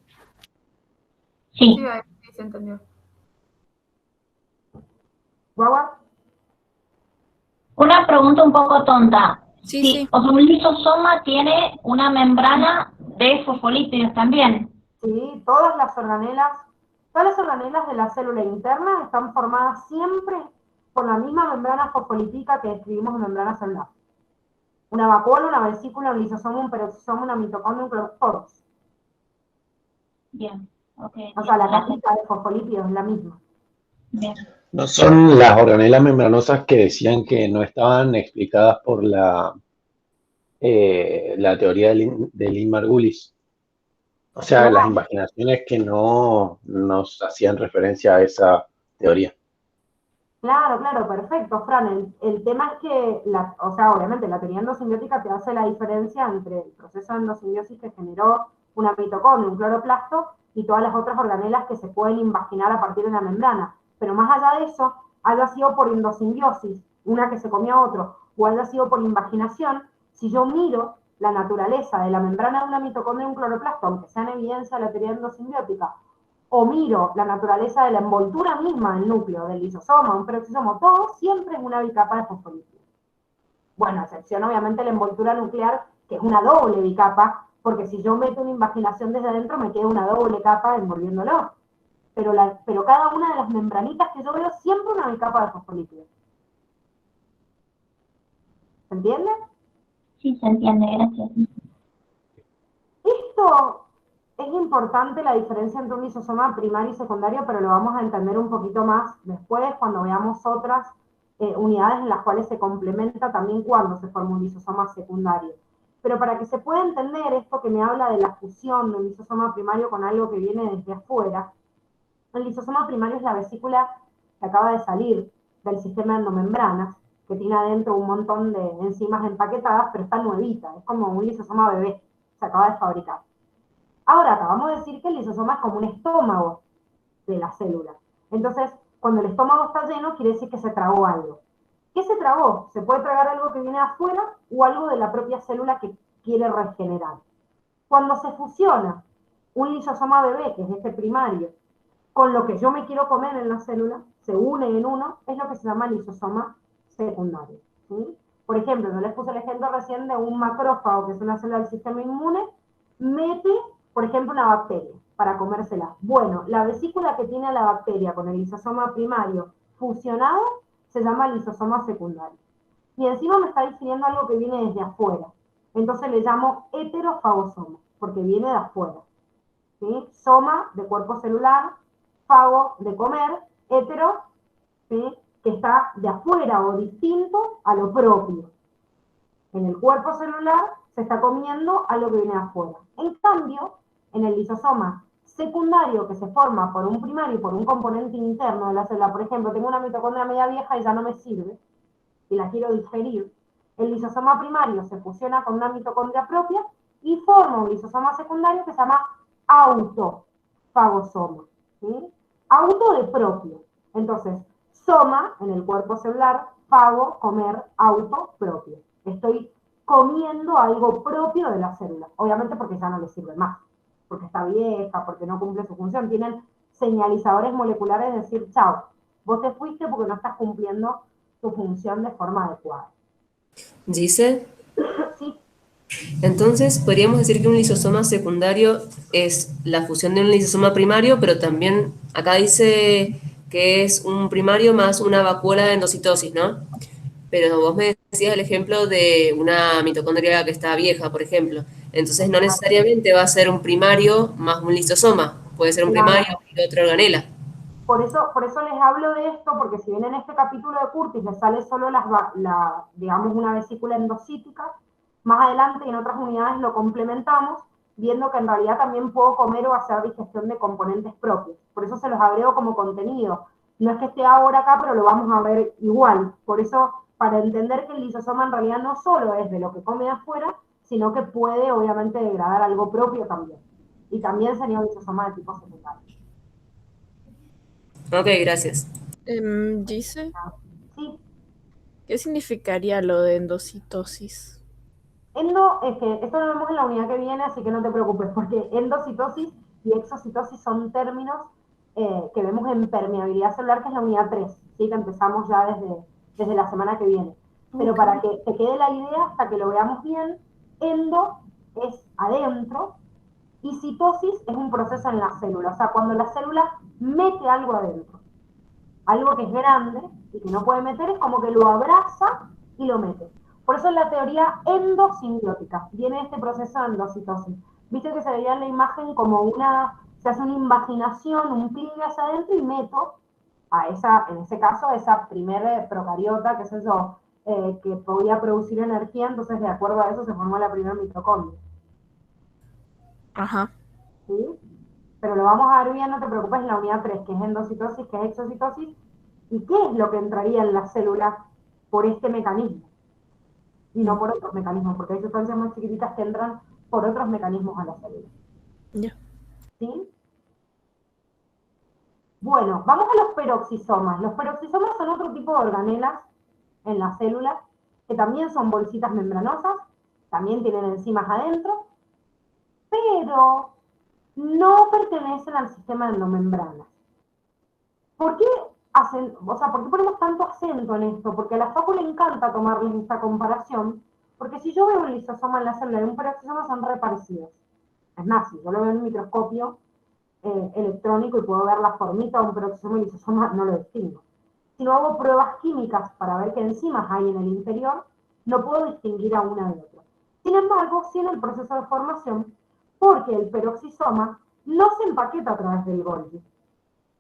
Sí. Sí, se entendió. ¿Guagua? Una pregunta un poco tonta. Sí. O sea, un lisosoma tiene una membrana de fosfolípidos también. Sí, todas las organelas de la célula interna están formadas siempre por la misma membrana fosfolípica que describimos en membrana celular. Una vacuola, una vesícula, un lisosoma, un peroxisoma, una mitocondria, un clorofilo, todos. Bien, ok. O sea, la cajita de fosfolípidos es la misma. Bien. No son las organelas membranosas que decían que no estaban explicadas por la teoría de Lynn-Margulis. O sea, No. las imaginaciones que no nos hacían referencia a esa teoría. Claro, perfecto, Fran. El tema es que, o sea, obviamente la teoría endosimbiótica te hace la diferencia entre el proceso de endosimbiosis que generó una mitocondria, un cloroplasto, y todas las otras organelas que se pueden imaginar a partir de la membrana. Pero más allá de eso, haya sido por endosimbiosis, una que se comió a otro, o haya sido por invaginación, si yo miro la naturaleza de la membrana de una mitocondria y un cloroplasto, aunque sea en evidencia de la teoría endosimbiótica, o miro la naturaleza de la envoltura misma del núcleo, del lisosoma, un peroxisoma, todo siempre es una bicapa de fosfolípidos. Bueno, a excepción obviamente la envoltura nuclear, que es una doble bicapa, porque si yo meto una invaginación desde adentro me queda una doble capa envolviéndolo. Pero cada una de las membranitas que yo veo siempre una bicapa de fosfolípidos. ¿Se entiende? Sí, se entiende, gracias. Esto es importante, la diferencia entre un lisosoma primario y secundario, pero lo vamos a entender un poquito más después cuando veamos otras unidades en las cuales se complementa también cuando se forma un lisosoma secundario. Pero para que se pueda entender esto que me habla de la fusión de un lisosoma primario con algo que viene desde afuera, el lisosoma primario es la vesícula que acaba de salir del sistema de endomembranas, que tiene adentro un montón de enzimas empaquetadas, pero está nuevita, es como un lisosoma bebé, se acaba de fabricar. Ahora, acabamos de decir que el lisosoma es como un estómago de la célula. Entonces, cuando el estómago está lleno, quiere decir que se tragó algo. ¿Qué se tragó? Se puede tragar algo que viene de afuera o algo de la propia célula que quiere regenerar. Cuando se fusiona un lisosoma bebé, que es este primario, con lo que yo me quiero comer en la célula, se une en uno, es lo que se llama lisosoma secundario. ¿Sí? Por ejemplo, yo les puse el ejemplo recién de un macrófago, que es una célula del sistema inmune, mete, por ejemplo, una bacteria para comérsela. Bueno, la vesícula que tiene a la bacteria con el lisosoma primario fusionado se llama lisosoma secundario. Y encima me está definiendo algo que viene desde afuera. Entonces le llamo heterofagosoma, porque viene de afuera. ¿Sí? Soma, de cuerpo celular, fago, de comer, hetero, ¿sí? Que está de afuera o distinto a lo propio. En el cuerpo celular se está comiendo algo que viene de afuera. En cambio, en el lisosoma secundario, que se forma por un primario y por un componente interno de la célula, por ejemplo, tengo una mitocondria media vieja y ya no me sirve, y la quiero digerir, el lisosoma primario se fusiona con una mitocondria propia y forma un lisosoma secundario que se llama autofagosoma. ¿Sí? Auto de propio. Entonces, soma en el cuerpo celular, fago, comer, auto, propio. Estoy comiendo algo propio de la célula. Obviamente porque ya no le sirve más. Porque está vieja, porque no cumple su función. Tienen señalizadores moleculares de decir, chao, vos te fuiste porque no estás cumpliendo tu función de forma adecuada. ¿Dice? Sí. Entonces, podríamos decir que un lisosoma secundario es la fusión de un lisosoma primario, pero también acá dice que es un primario más una vacuola de endocitosis, ¿no? Pero vos me decías el ejemplo de una mitocondria que está vieja, por ejemplo. Entonces, no necesariamente va a ser un primario más un lisosoma. Puede ser un primario y otra organela. Por eso les hablo de esto, porque si bien en este capítulo de Curtis les sale solo digamos, una vesícula endocítica, más adelante en otras unidades lo complementamos, viendo que en realidad también puedo comer o hacer digestión de componentes propios. Por eso se los agrego como contenido. No es que esté ahora acá, pero lo vamos a ver igual. Por eso, para entender que el lisosoma en realidad no solo es de lo que come de afuera, sino que puede obviamente degradar algo propio también. Y también sería un lisosoma de tipo secundario. Ok, gracias. Dice, Sí. ¿qué significaría lo de endocitosis? Es que esto lo vemos en la unidad que viene, así que no te preocupes, porque endocitosis y exocitosis son términos que vemos en permeabilidad celular, que es la unidad 3, ¿sí? Que empezamos ya desde la semana que viene. Pero para que te quede la idea, hasta que lo veamos bien, endo es adentro y citosis es un proceso en la célula, o sea, cuando la célula mete algo adentro, algo que es grande y que no puede meter, es como que lo abraza y lo mete. Por eso en la teoría endosimbiótica viene este proceso de endocitosis. Viste que se veía en la imagen como se hace una invaginación, un pliegue hacia adentro y meto en ese caso, a esa primera procariota, qué sé yo, que podía producir energía, entonces de acuerdo a eso se formó la primera mitocondria. Ajá. ¿Sí? Pero lo vamos a ver bien, no te preocupes, en la unidad 3, que es endocitosis, que es exocitosis, y qué es lo que entraría en la célula por este mecanismo, y no por otros mecanismos, porque hay sustancias más chiquititas que entran por otros mecanismos a la célula. Ya. ¿Sí? Bueno, vamos a los peroxisomas. Los peroxisomas son otro tipo de organelas en las células, que también son bolsitas membranosas, también tienen enzimas adentro, pero no pertenecen al sistema endomembrana. ¿Por qué ¿por qué ponemos tanto acento en esto? Porque a la Facu le encanta tomarles esta comparación, porque si yo veo un lisosoma en la célula y un peroxisoma son re parecidos. Es más, si yo lo veo en un microscopio electrónico y puedo ver la formita de un peroxisoma y lisosoma, no lo distingo. Si no hago pruebas químicas para ver qué enzimas hay en el interior, no puedo distinguir a una de otra. Sin embargo, sí en el proceso de formación, porque el peroxisoma no se empaqueta a través del Golgi,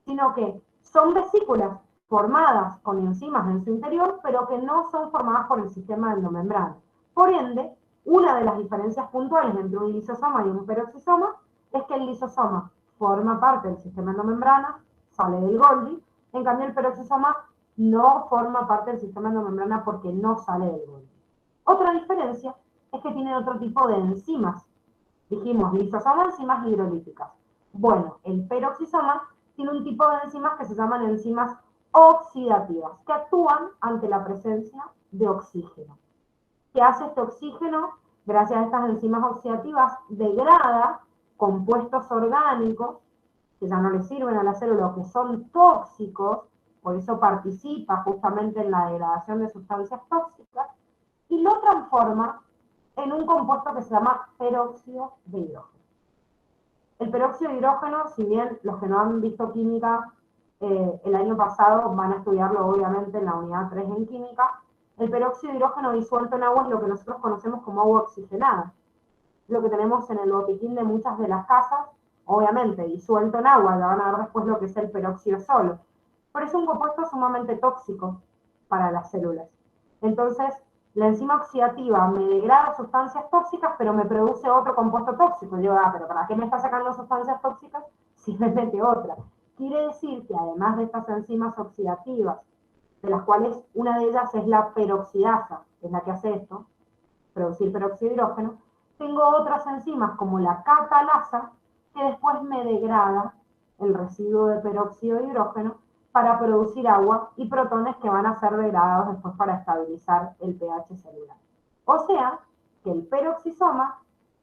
sino que son vesículas formadas con enzimas en su interior, pero que no son formadas por el sistema endomembrana. Por ende, una de las diferencias puntuales entre un lisosoma y un peroxisoma es que el lisosoma forma parte del sistema endomembrana, sale del Golgi, en cambio el peroxisoma no forma parte del sistema endomembrana porque no sale del Golgi. Otra diferencia es que tiene otro tipo de enzimas. Dijimos, lisosoma, enzimas hidrolíticas. Bueno, el peroxisoma tiene un tipo de enzimas que se llaman enzimas oxidativas, que actúan ante la presencia de oxígeno. ¿Qué hace este oxígeno? Gracias a estas enzimas oxidativas, degrada compuestos orgánicos que ya no le sirven a la célula o que son tóxicos, por eso participa justamente en la degradación de sustancias tóxicas, y lo transforma en un compuesto que se llama peróxido de hidrógeno. El peróxido de hidrógeno, si bien los que no han visto química el año pasado van a estudiarlo obviamente en la unidad 3 en química, el peróxido de hidrógeno disuelto en agua es lo que nosotros conocemos como agua oxigenada. Lo que tenemos en el botiquín de muchas de las casas, obviamente disuelto en agua, ya van a ver después lo que es el peróxido solo. Pero es un compuesto sumamente tóxico para las células. Entonces, la enzima oxidativa me degrada sustancias tóxicas, pero me produce otro compuesto tóxico. Yo, pero ¿para qué me está sacando sustancias tóxicas si me mete otra? Quiere decir que además de estas enzimas oxidativas, de las cuales una de ellas es la peroxidasa, que es la que hace esto, producir peróxido de hidrógeno, tengo otras enzimas como la catalasa, que después me degrada el residuo de peróxido de hidrógeno para producir agua y protones que van a ser degradados después para estabilizar el pH celular. O sea, que el peroxisoma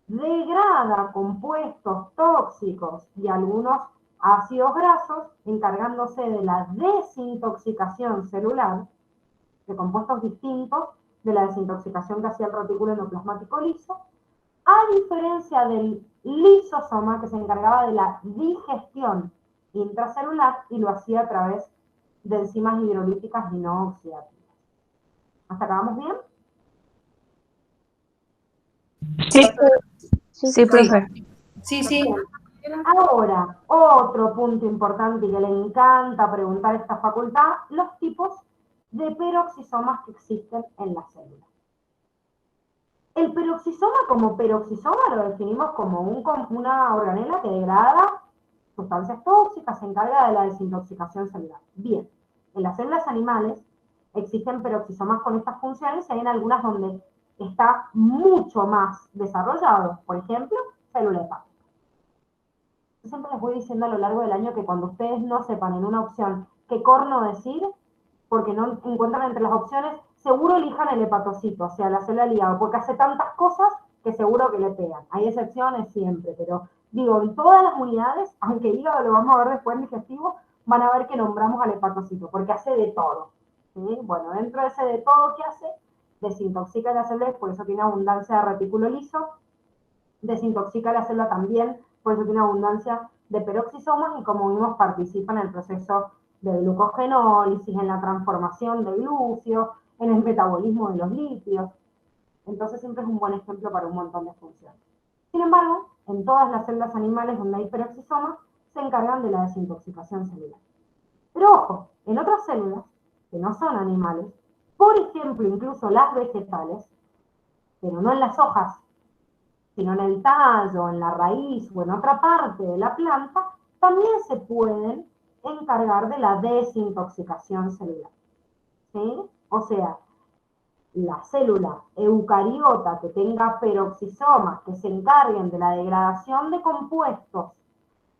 degrada compuestos tóxicos y algunos ácidos grasos, encargándose de la desintoxicación celular de compuestos distintos de la desintoxicación que hacía el retículo endoplasmático liso, a diferencia del lisosoma que se encargaba de la digestión intracelular y lo hacía a través de enzimas hidrolíticas y no oxidativas. ¿Hasta acá vamos bien? Sí, profe. Sí. Ahora, otro punto importante y que le encanta preguntar a esta facultad, los tipos de peroxisomas que existen en la célula. El peroxisoma como peroxisoma lo definimos como una organela que degrada sustancias tóxicas, se encarga de la desintoxicación celular. Bien, en las células animales existen peroxisomas con estas funciones y hay en algunas donde está mucho más desarrollado. Por ejemplo, célula hepática. Yo siempre les voy diciendo a lo largo del año que cuando ustedes no sepan en una opción qué corno decir, porque no encuentran entre las opciones, seguro elijan el hepatocito, o sea, la célula del hígado, porque hace tantas cosas que seguro que le pegan. Hay excepciones siempre, pero digo, en todas las unidades, aunque hígado lo vamos a ver después en digestivo, van a ver que nombramos al hepatocito, porque hace de todo. ¿Sí? Bueno, dentro de ese de todo que hace, desintoxica la célula, por eso tiene abundancia de retículo liso, desintoxica la célula también, por eso tiene abundancia de peroxisomas y como vimos participa en el proceso de glucogenólisis, en la transformación de glúcido, en el metabolismo de los lípidos. Entonces siempre es un buen ejemplo para un montón de funciones. Sin embargo, en todas las células animales donde hay peroxisomas, se encargan de la desintoxicación celular. Pero ojo, en otras células, que no son animales, por ejemplo, incluso las vegetales, pero no en las hojas, sino en el tallo, en la raíz o en otra parte de la planta, también se pueden encargar de la desintoxicación celular. ¿Sí? O sea, la célula eucariota que tenga peroxisomas que se encarguen de la degradación de compuestos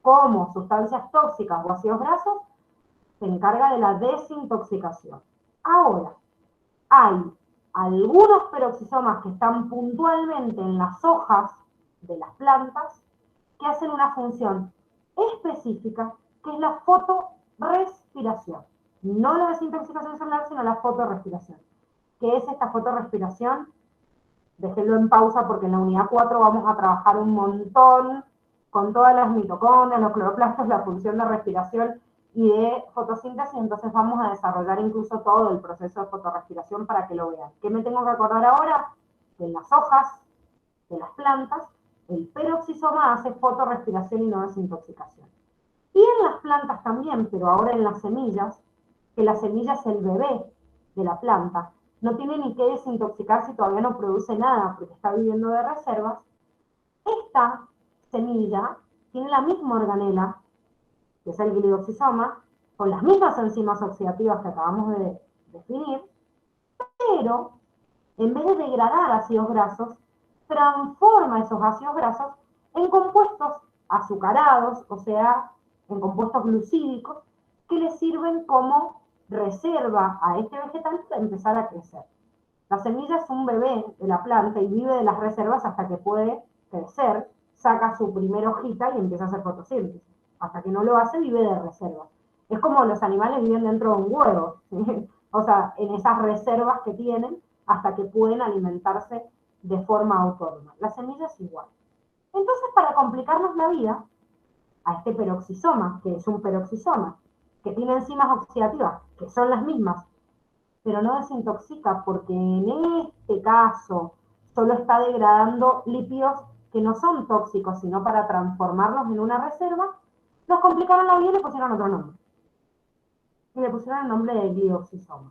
como sustancias tóxicas o ácidos grasos, se encarga de la desintoxicación. Ahora, hay algunos peroxisomas que están puntualmente en las hojas de las plantas que hacen una función específica, que es la fotorrespiración. No la desintoxicación celular, sino la fotorrespiración. ¿Qué es esta fotorrespiración? Déjenlo en pausa porque en la unidad 4 vamos a trabajar un montón con todas las mitocondrias, los cloroplastos, la función de respiración y de fotosíntesis, entonces vamos a desarrollar incluso todo el proceso de fotorrespiración para que lo vean. ¿Qué me tengo que acordar ahora? Que en las hojas de las plantas, el peroxisoma hace fotorrespiración y no desintoxicación. Y en las plantas también, pero ahora en las semillas, que la semilla es el bebé de la planta, no tiene ni que desintoxicar si todavía no produce nada porque está viviendo de reservas, esta semilla tiene la misma organela, que es el glioxisoma, con las mismas enzimas oxidativas que acabamos de definir, pero en vez de degradar ácidos grasos, transforma esos ácidos grasos en compuestos azucarados, o sea, en compuestos glucídicos, que le sirven como reserva a este vegetal para empezar a crecer. La semilla es un bebé de la planta y vive de las reservas hasta que puede crecer, saca su primera hojita y empieza a hacer fotosíntesis. Hasta que no lo hace, vive de reservas. Es como los animales viven dentro de un huevo, ¿sí? O sea, en esas reservas que tienen hasta que pueden alimentarse de forma autónoma. La semilla es igual. Entonces, para complicarnos la vida, a este peroxisoma, que es un peroxisoma, que tiene enzimas oxidativas, que son las mismas, pero no desintoxica porque en este caso solo está degradando lípidos que no son tóxicos, sino para transformarlos en una reserva, nos complicaron la vida y le pusieron otro nombre. Y le pusieron el nombre de glioxisoma.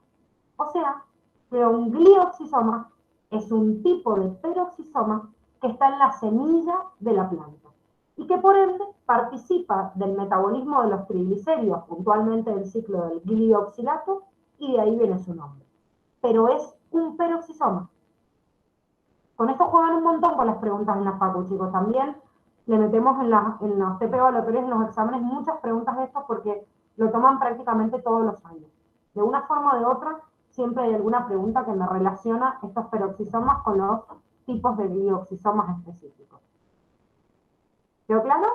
O sea, que un glioxisoma es un tipo de peroxisoma que está en la semilla de la planta y que por ende participa del metabolismo de los triglicéridos, puntualmente del ciclo del glioxilato, y de ahí viene su nombre. Pero es un peroxisoma. Con esto juegan un montón con las preguntas en la facu, chicos. También le metemos en los TP evaluatorios, en los exámenes, muchas preguntas de estos porque lo toman prácticamente todos los años. De una forma o de otra, siempre hay alguna pregunta que me relaciona estos peroxisomas con los tipos de glioxisomas específicos. ¿Quedó claro?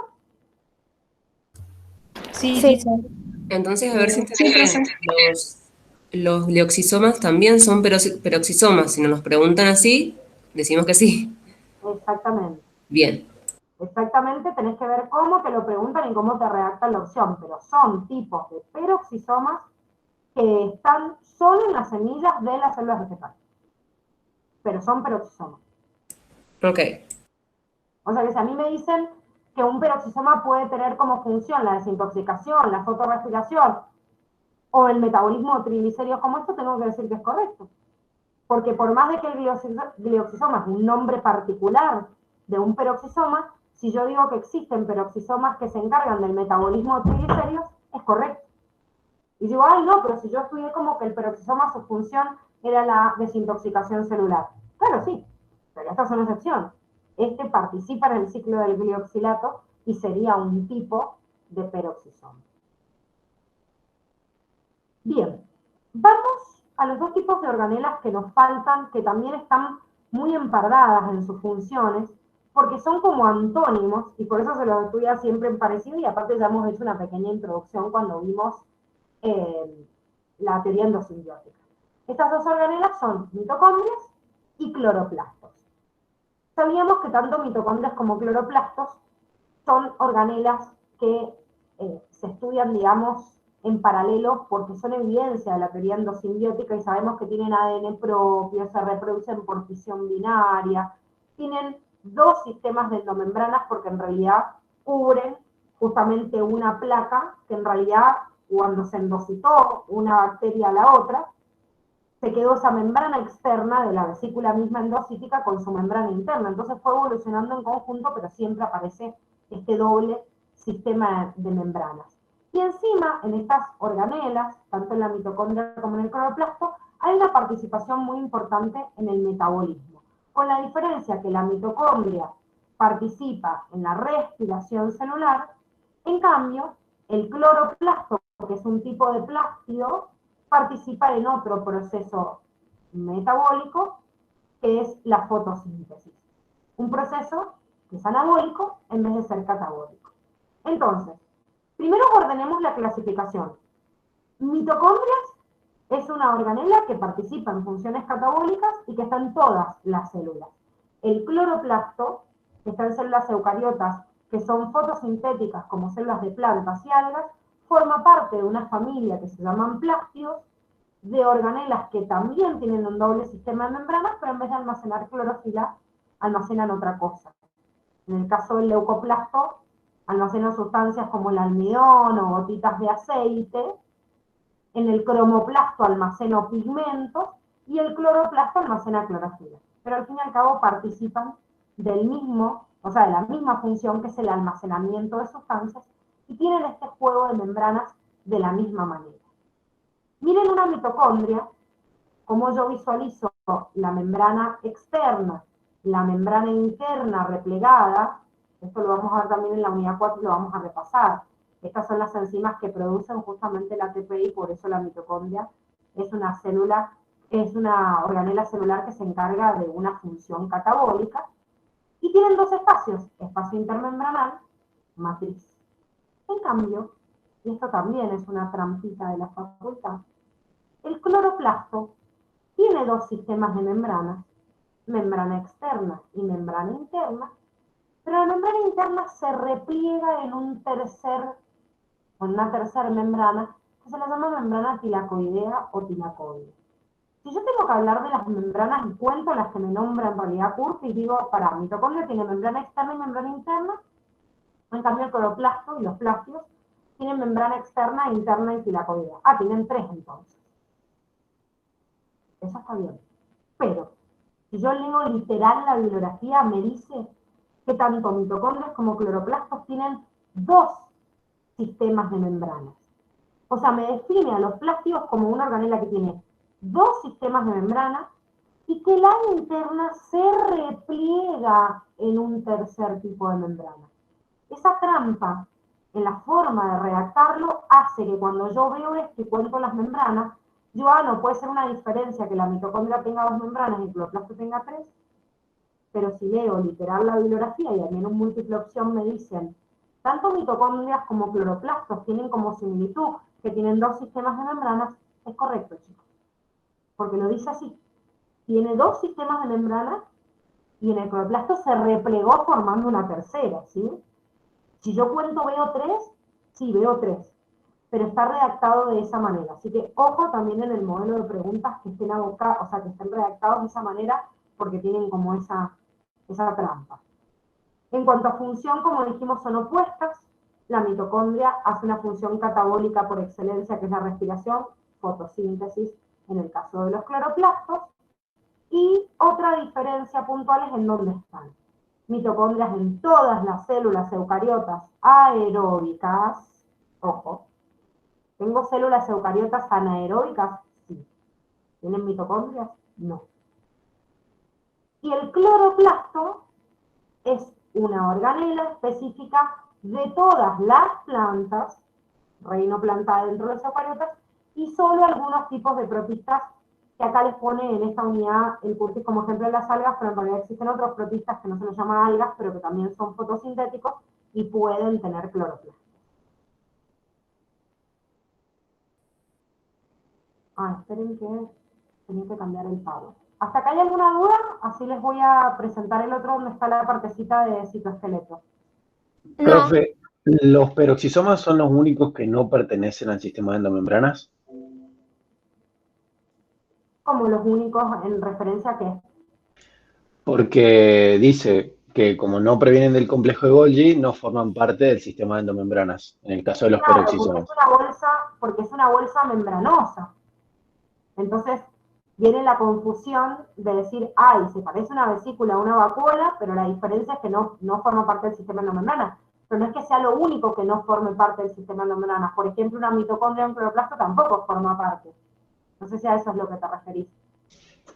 Sí, Sí. entonces a ver si entendí bien. Los glioxisomas también son peroxisomas. Si nos los preguntan así, decimos que sí. Exactamente. Bien. Exactamente, tenés que ver cómo te lo preguntan y cómo te redactan la opción, pero son tipos de peroxisomas que están solo en las semillas de las células vegetales. Pero son peroxisomas. Ok. O sea que si a mí me dicen que un peroxisoma puede tener como función la desintoxicación, la fotorrespiración o el metabolismo de triglicéridos como esto, tengo que decir que es correcto. Porque por más de que el glioxisoma es un nombre particular de un peroxisoma, si yo digo que existen peroxisomas que se encargan del metabolismo de triglicéridos, es correcto. Y digo, ay, no, pero si yo estudié como que el peroxisoma, su función era la desintoxicación celular. Claro, sí, pero esta es una excepción. Este participa en el ciclo del glioxilato y sería un tipo de peroxisoma. Bien, vamos a los dos tipos de organelas que nos faltan, que también están muy empardadas en sus funciones, porque son como antónimos, y por eso se los estudia siempre en parecido, y aparte ya hemos hecho una pequeña introducción cuando vimos la teoría endosimbiótica. Estas dos organelas son mitocondrias y cloroplastos. Sabíamos que tanto mitocondrias como cloroplastos son organelas que se estudian, digamos, en paralelo porque son evidencia de la teoría endosimbiótica y sabemos que tienen ADN propio, se reproducen por fisión binaria, tienen dos sistemas de endomembranas porque en realidad cubren justamente una placa que en realidad cuando se endocitó una bacteria a la otra, se quedó esa membrana externa de la vesícula misma endocítica con su membrana interna. Entonces fue evolucionando en conjunto, pero siempre aparece este doble sistema de membranas. Y encima, en estas organelas, tanto en la mitocondria como en el cloroplasto, hay una participación muy importante en el metabolismo, con la diferencia que la mitocondria participa en la respiración celular, en cambio, el cloroplasto, que es un tipo de plástido, participa en otro proceso metabólico, que es la fotosíntesis. Un proceso que es anabólico en vez de ser catabólico. Entonces, primero ordenemos la clasificación. Mitocondrias es una organela que participa en funciones catabólicas y que está en todas las células. El cloroplasto, que está en células eucariotas, que son fotosintéticas como células de plantas y algas, forma parte de una familia que se llaman plástidos, de organelas que también tienen un doble sistema de membranas, pero en vez de almacenar clorofila, almacenan otra cosa. En el caso del leucoplasto, almacenan sustancias como el almidón o gotitas de aceite. En el cromoplasto almacena pigmentos y el cloroplasto almacena clorofila. Pero al fin y al cabo participan del mismo, o sea, de la misma función que es el almacenamiento de sustancias y tienen este juego de membranas de la misma manera. Miren una mitocondria, como yo visualizo la membrana externa, la membrana interna replegada. Esto lo vamos a ver también en la unidad 4 y lo vamos a repasar. Estas son las enzimas que producen justamente la ATP y por eso la mitocondria es una célula, es una organela celular que se encarga de una función catabólica. Y tienen dos espacios, espacio intermembranal, matriz. En cambio, y esto también es una trampita de la facultad, el cloroplasto tiene dos sistemas de membranas, membrana externa y membrana interna, pero la membrana interna se repliega en una tercera membrana que se la llama membrana tilacoidea o tilacoide. Si yo tengo que hablar de las membranas y cuento las que me nombra en realidad Curtis, y digo, para mitocondria tiene membrana externa y membrana interna, en cambio el cloroplasto y los plástidos tienen membrana externa, interna y tilacoidea. Ah, tienen tres entonces. Eso está bien. Pero, si yo leo literal la bibliografía, me dice que tanto mitocondrias como cloroplastos tienen dos sistemas de membranas. O sea, me define a los plástidos como una organela que tiene dos sistemas de membrana y que la interna se repliega en un tercer tipo de membrana. Esa trampa en la forma de redactarlo hace que cuando yo veo esto y cuento las membranas, no puede ser una diferencia que la mitocondria tenga dos membranas y el cloroplasto tenga tres, pero si leo literal la bibliografía y a mí en un múltiple opción me dicen tanto mitocondrias como cloroplastos tienen como similitud que tienen dos sistemas de membranas, es correcto, chicos. Porque lo dice así. Tiene dos sistemas de membranas y en el cloroplasto se replegó formando una tercera, ¿sí? Si yo cuento veo tres, sí, veo tres. Pero está redactado de esa manera. Así que ojo también en el modelo de preguntas que estén abocados, o sea, que estén redactados de esa manera porque tienen como esa trampa. En cuanto a función, como dijimos, son opuestas. La mitocondria hace una función catabólica por excelencia, que es la respiración, fotosíntesis, en el caso de los cloroplastos. Y otra diferencia puntual es en dónde están. Mitocondrias en todas las células eucariotas aeróbicas. Ojo. ¿Tengo células eucariotas anaeróbicas? Sí. ¿Tienen mitocondrias? No. Y el cloroplasto es una organela específica de todas las plantas, reino planta dentro de los eucariotas, y solo algunos tipos de protistas que acá les pone en esta unidad el Curtis como ejemplo de las algas, pero en realidad existen otros protistas que no se les llama algas, pero que también son fotosintéticos y pueden tener cloroplasto. Esperen que tenía que cambiar el pago. ¿Hasta acá hay alguna duda? Así les voy a presentar el otro donde está la partecita de citoesqueleto. No. Profe, ¿los peroxisomas son los únicos que no pertenecen al sistema de endomembranas? Como los únicos en referencia a qué. Porque dice que como no previenen del complejo de Golgi, no forman parte del sistema de endomembranas, en el caso de los Claro, peroxisomas. porque es una bolsa membranosa. Entonces, viene la confusión de decir, se parece una vesícula a una vacuola, pero la diferencia es que no forma parte del sistema endomembranas. Pero no es que sea lo único que no forme parte del sistema endomembranas. Por ejemplo, una mitocondria o un cloroplasto tampoco forma parte. No sé si a eso es lo que te referís.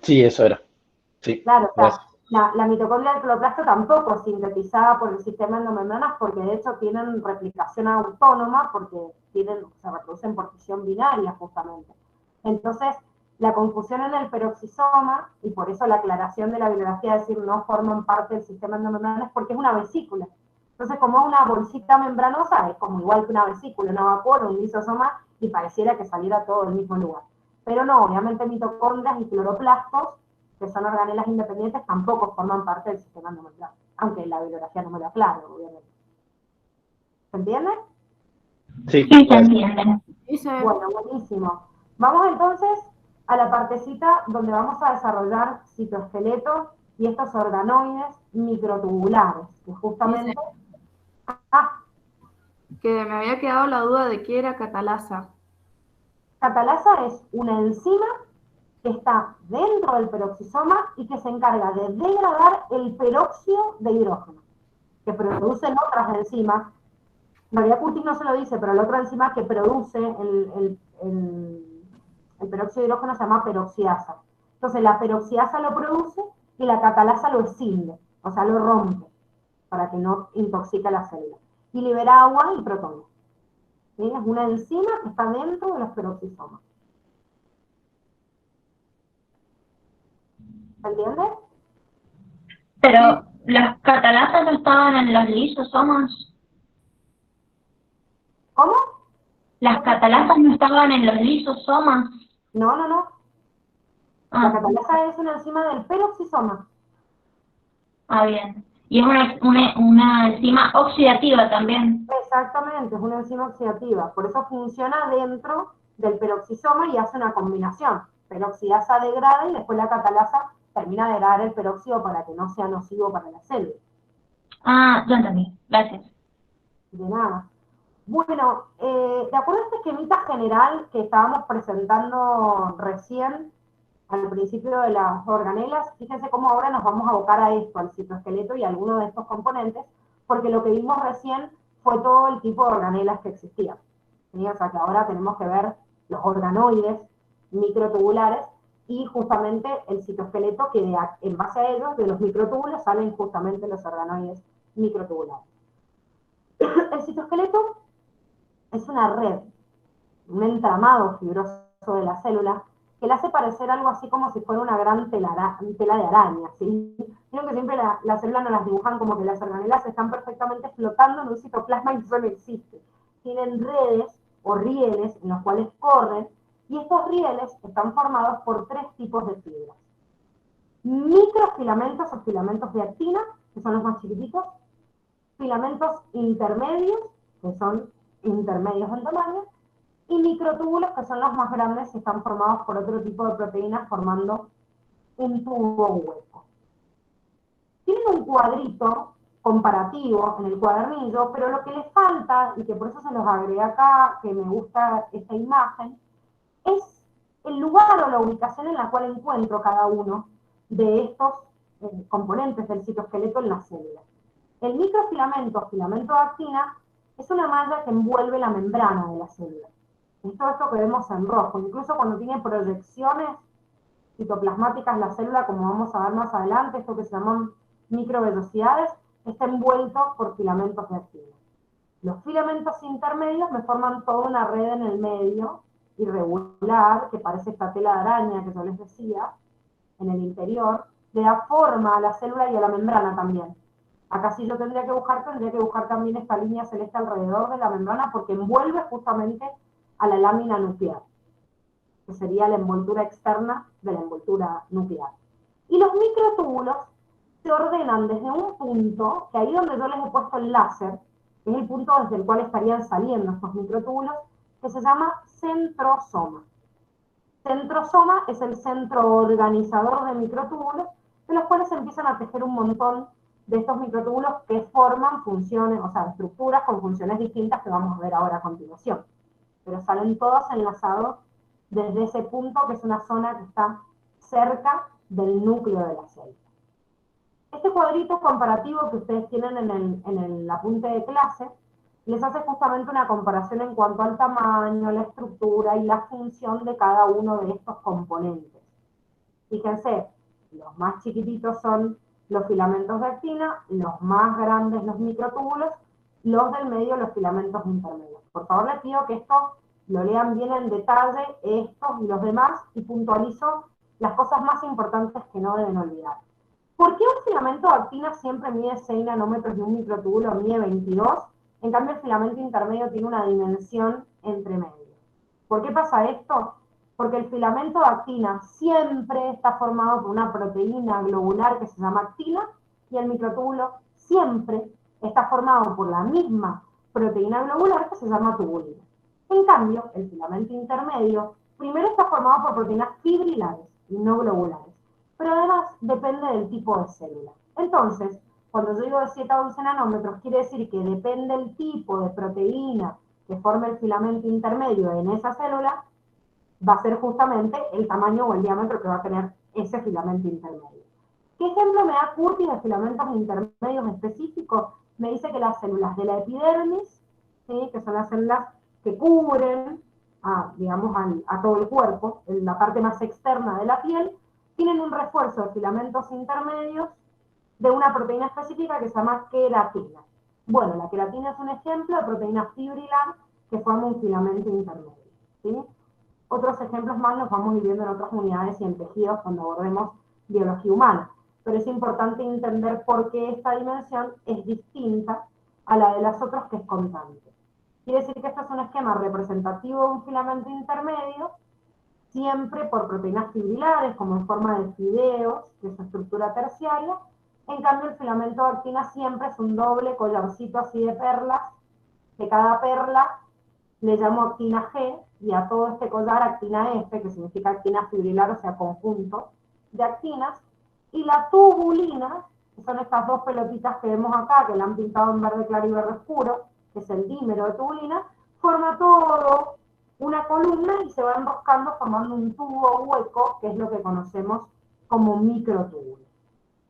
Sí, eso era. Sí, Claro, o sea, La mitocondria del cloroplasto tampoco es sintetizada por el sistema endomembranas porque de hecho tienen replicación autónoma porque se reproducen por fisión binaria justamente. Entonces, la confusión en el peroxisoma, y por eso la aclaración de la bibliografía de decir no forman parte del sistema endomembranas, porque es una vesícula. Entonces, como es una bolsita membranosa, es como igual que una vesícula, una vacuola, un lisosoma, y pareciera que saliera todo del mismo lugar. Pero no, obviamente mitocondrias y cloroplastos, que son organelas independientes, tampoco forman parte del sistema endomembrana, aunque la bibliografía no me lo aclara, obviamente. ¿Se entiende? Sí, Sí, se entiende. Bueno, buenísimo. Vamos entonces a la partecita donde vamos a desarrollar citoesqueletos y estos organoides microtubulares, que justamente... Que me había quedado la duda de qué era catalasa. Catalasa es una enzima que está dentro del peroxisoma y que se encarga de degradar el peróxido de hidrógeno, que producen otras enzimas. María Curtis no se lo dice, pero la otra enzima que produce el peróxido de hidrógeno se llama peroxidasa. Entonces la peroxidasa lo produce y la catalasa lo escinde, o sea, lo rompe, para que no intoxique la célula. Y libera agua y protones. ¿Sí? Es una enzima que está dentro de los peroxisomas. ¿Se entiende? Pero las catalasas no estaban en los lisosomas. ¿Cómo? Las catalasas no estaban en los lisosomas. No. La catalasa es una enzima del peroxisoma. Bien. Y es una enzima oxidativa también. Exactamente, es una enzima oxidativa. Por eso funciona dentro del peroxisoma y hace una combinación. Peroxidasa degrada y después la catalasa termina de degradar el peróxido para que no sea nocivo para la célula. Ya entendí. Gracias. De nada. Bueno, de acuerdo a este esquemita general que estábamos presentando recién al principio de las organelas, fíjense cómo ahora nos vamos a abocar a esto, al citoesqueleto y a alguno de estos componentes, porque lo que vimos recién fue todo el tipo de organelas que existían. ¿Sí? O sea que ahora tenemos que ver los organoides microtubulares y justamente el citoesqueleto, que en base a ellos, de los microtúbulos, salen justamente los organoides microtubulares. El citoesqueleto es una red, un entramado fibroso de la célula, que le hace parecer algo así como si fuera una gran tela de araña, ¿sí? Creo que siempre la célula nos las dibujan como que las organelas están perfectamente flotando en un citoplasma y eso no existe. Tienen redes o rieles en los cuales corren, y estos rieles están formados por tres tipos de fibras. Microfilamentos o filamentos de actina, que son los más chiquititos, filamentos intermedios, que son intermedios en tamaño, y microtúbulos, que son los más grandes y están formados por otro tipo de proteínas formando un tubo hueco. Tienen un cuadrito comparativo en el cuadernillo, pero lo que les falta, y que por eso se los agregué acá, que me gusta esta imagen, es el lugar o la ubicación en la cual encuentro cada uno de estos componentes del citoesqueleto en la célula. El microfilamento, filamento de actina, es una malla que envuelve la membrana de la célula. Es todo esto que vemos en rojo. Incluso cuando tiene proyecciones citoplasmáticas la célula, como vamos a ver más adelante, esto que se llaman microvellosidades, está envuelto por filamentos de actina. Los filamentos intermedios me forman toda una red en el medio, irregular, que parece esta tela de araña que yo les decía, en el interior, le da forma a la célula y a la membrana también. Acá sí yo tendría que buscar también esta línea celeste alrededor de la membrana porque envuelve justamente a la lámina nuclear, que sería la envoltura externa de la envoltura nuclear. Y los microtúbulos se ordenan desde un punto, que ahí donde yo les he puesto el láser, que es el punto desde el cual estarían saliendo estos microtúbulos, que se llama centrosoma. Centrosoma es el centro organizador de microtúbulos, de los cuales se empiezan a tejer un montón de estos microtúbulos que forman funciones, o sea, estructuras con funciones distintas que vamos a ver ahora a continuación. Pero salen todos enlazados desde ese punto, que es una zona que está cerca del núcleo de la célula. Este cuadrito comparativo que ustedes tienen en el apunte de clase, les hace justamente una comparación en cuanto al tamaño, la estructura y la función de cada uno de estos componentes. Fíjense, los más chiquititos son los filamentos de actina, los más grandes los microtúbulos, los del medio los filamentos intermedios. Por favor les pido que esto lo lean bien en detalle, estos y los demás, y puntualizo las cosas más importantes que no deben olvidar. ¿Por qué un filamento de actina siempre mide 6 nanómetros y un microtúbulo mide 22? En cambio el filamento intermedio tiene una dimensión entre medio. ¿Por qué pasa esto? Porque el filamento de actina siempre está formado por una proteína globular que se llama actina, y el microtúbulo siempre está formado por la misma proteína globular que se llama tubulina. En cambio, el filamento intermedio primero está formado por proteínas fibrilares y no globulares, pero además depende del tipo de célula. Entonces, cuando yo digo de 7 a 11 nanómetros, quiere decir que depende del tipo de proteína que forme el filamento intermedio en esa célula, va a ser justamente el tamaño o el diámetro que va a tener ese filamento intermedio. ¿Qué ejemplo me da Curtis de filamentos intermedios específicos? Me dice que las células de la epidermis, ¿sí?, que son las células que cubren digamos, a todo el cuerpo, en la parte más externa de la piel, tienen un refuerzo de filamentos intermedios de una proteína específica que se llama queratina. Bueno, la queratina es un ejemplo de proteína fibrilar que forma un filamento intermedio, ¿sí? Otros ejemplos más los vamos a ir viendo en otras unidades y en tejidos cuando abordemos biología humana, pero es importante entender por qué esta dimensión es distinta a la de las otras, que es constante. Quiere decir que este es un esquema representativo de un filamento intermedio, siempre por proteínas fibrilares, como en forma de fideos, que es su estructura terciaria. En cambio, el filamento de actina siempre es un doble collarcito así de perlas, que cada perla le llamo actina G, y a todo este collar actina F, que significa actina fibrilar, o sea, conjunto de actinas, y la tubulina, que son estas dos pelotitas que vemos acá, que la han pintado en verde claro y verde oscuro, que es el dímero de tubulina, forma todo una columna y se va enroscando formando un tubo hueco, que es lo que conocemos como microtúbulo.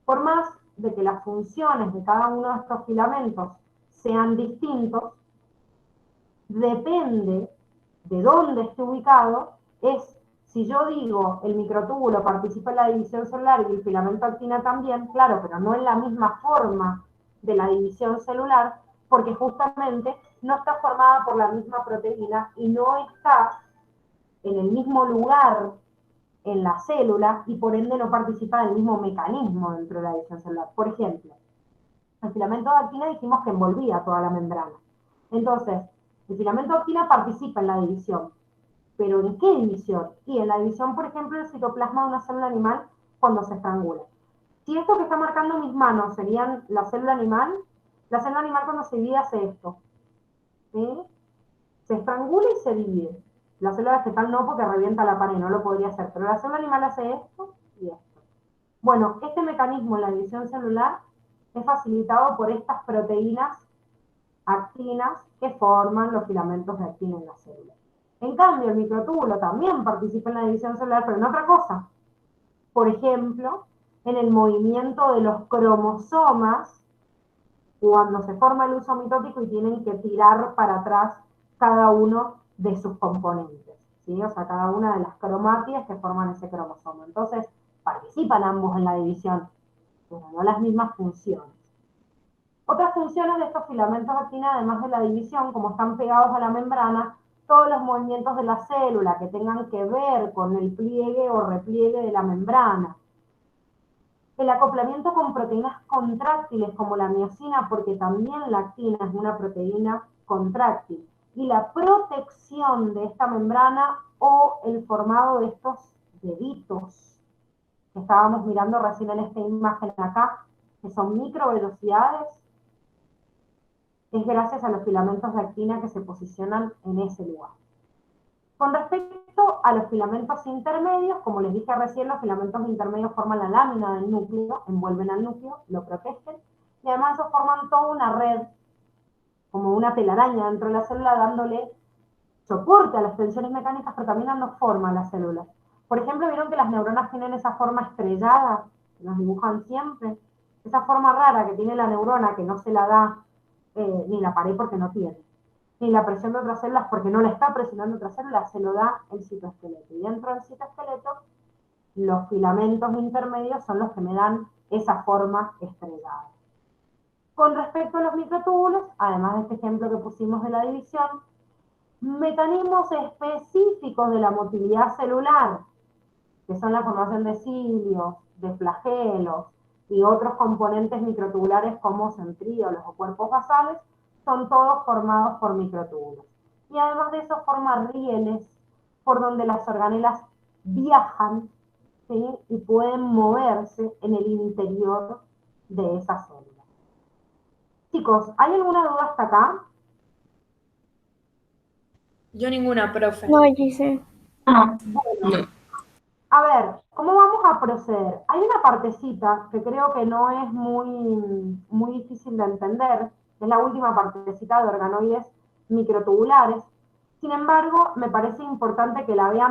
Por más de que las funciones de cada uno de estos filamentos sean distintos, depende de dónde esté ubicado, es, si yo digo el microtúbulo participa en la división celular y el filamento actina también, claro, pero no en la misma forma de la división celular, porque justamente no está formada por la misma proteína y no está en el mismo lugar en la célula, y por ende no participa del mismo mecanismo dentro de la división celular. Por ejemplo, el filamento de actina dijimos que envolvía toda la membrana. Entonces, el filamento de actina participa en la división. ¿Pero en qué división? Y en la división, por ejemplo, del citoplasma de una célula animal cuando se estrangula. Si esto que está marcando mis manos serían la célula animal cuando se divide hace esto, ¿sí? Se estrangula y se divide. La célula vegetal no, porque revienta la pared, no lo podría hacer, pero la célula animal hace esto y esto. Bueno, este mecanismo en la división celular es facilitado por estas proteínas actinas que forman los filamentos de actina en la célula. En cambio, el microtúbulo también participa en la división celular, pero en otra cosa. Por ejemplo, en el movimiento de los cromosomas, cuando se forma el uso mitótico y tienen que tirar para atrás cada uno de sus componentes, ¿sí? O sea, cada una de las cromátides que forman ese cromosoma. Entonces, participan ambos en la división, pero no las mismas funciones. Otras funciones de estos filamentos de actina, además de la división, como están pegados a la membrana, todos los movimientos de la célula que tengan que ver con el pliegue o repliegue de la membrana. El acoplamiento con proteínas contráctiles como la miosina, porque también la actina es una proteína contráctil. Y la protección de esta membrana o el formado de estos deditos que estábamos mirando recién en esta imagen acá, que son microvelocidades, es gracias a los filamentos de actina que se posicionan en ese lugar. Con respecto a los filamentos intermedios, como les dije recién, los filamentos intermedios forman la lámina del núcleo, envuelven al núcleo, lo protegen, y además forman toda una red, como una telaraña dentro de la célula, dándole soporte a las tensiones mecánicas, pero también dando forma a las células. Por ejemplo, ¿vieron que las neuronas tienen esa forma estrellada? Que nos dibujan siempre. Esa forma rara que tiene la neurona, que no se la da ni la pared porque no tiene, ni la presión de otras células porque no la está presionando otra célula, se lo da el citoesqueleto. Y dentro del citoesqueleto, los filamentos intermedios son los que me dan esa forma estrellada. Con respecto a los microtúbulos, además de este ejemplo que pusimos de la división, mecanismos específicos de la motilidad celular, que son la formación de cilios, de flagelos y otros componentes microtubulares como centríolos o cuerpos basales, son todos formados por microtúbulos. Y además de eso forman rieles por donde las organelas viajan, ¿sí? Y pueden moverse en el interior de esa célula. Chicos, ¿hay alguna duda hasta acá? Yo ninguna, profe. No, Gise. Bueno, a ver, ¿cómo vamos a proceder? Hay una partecita que creo que no es muy difícil de entender, es la última partecita de organoides microtubulares. Sin embargo, me parece importante que la vean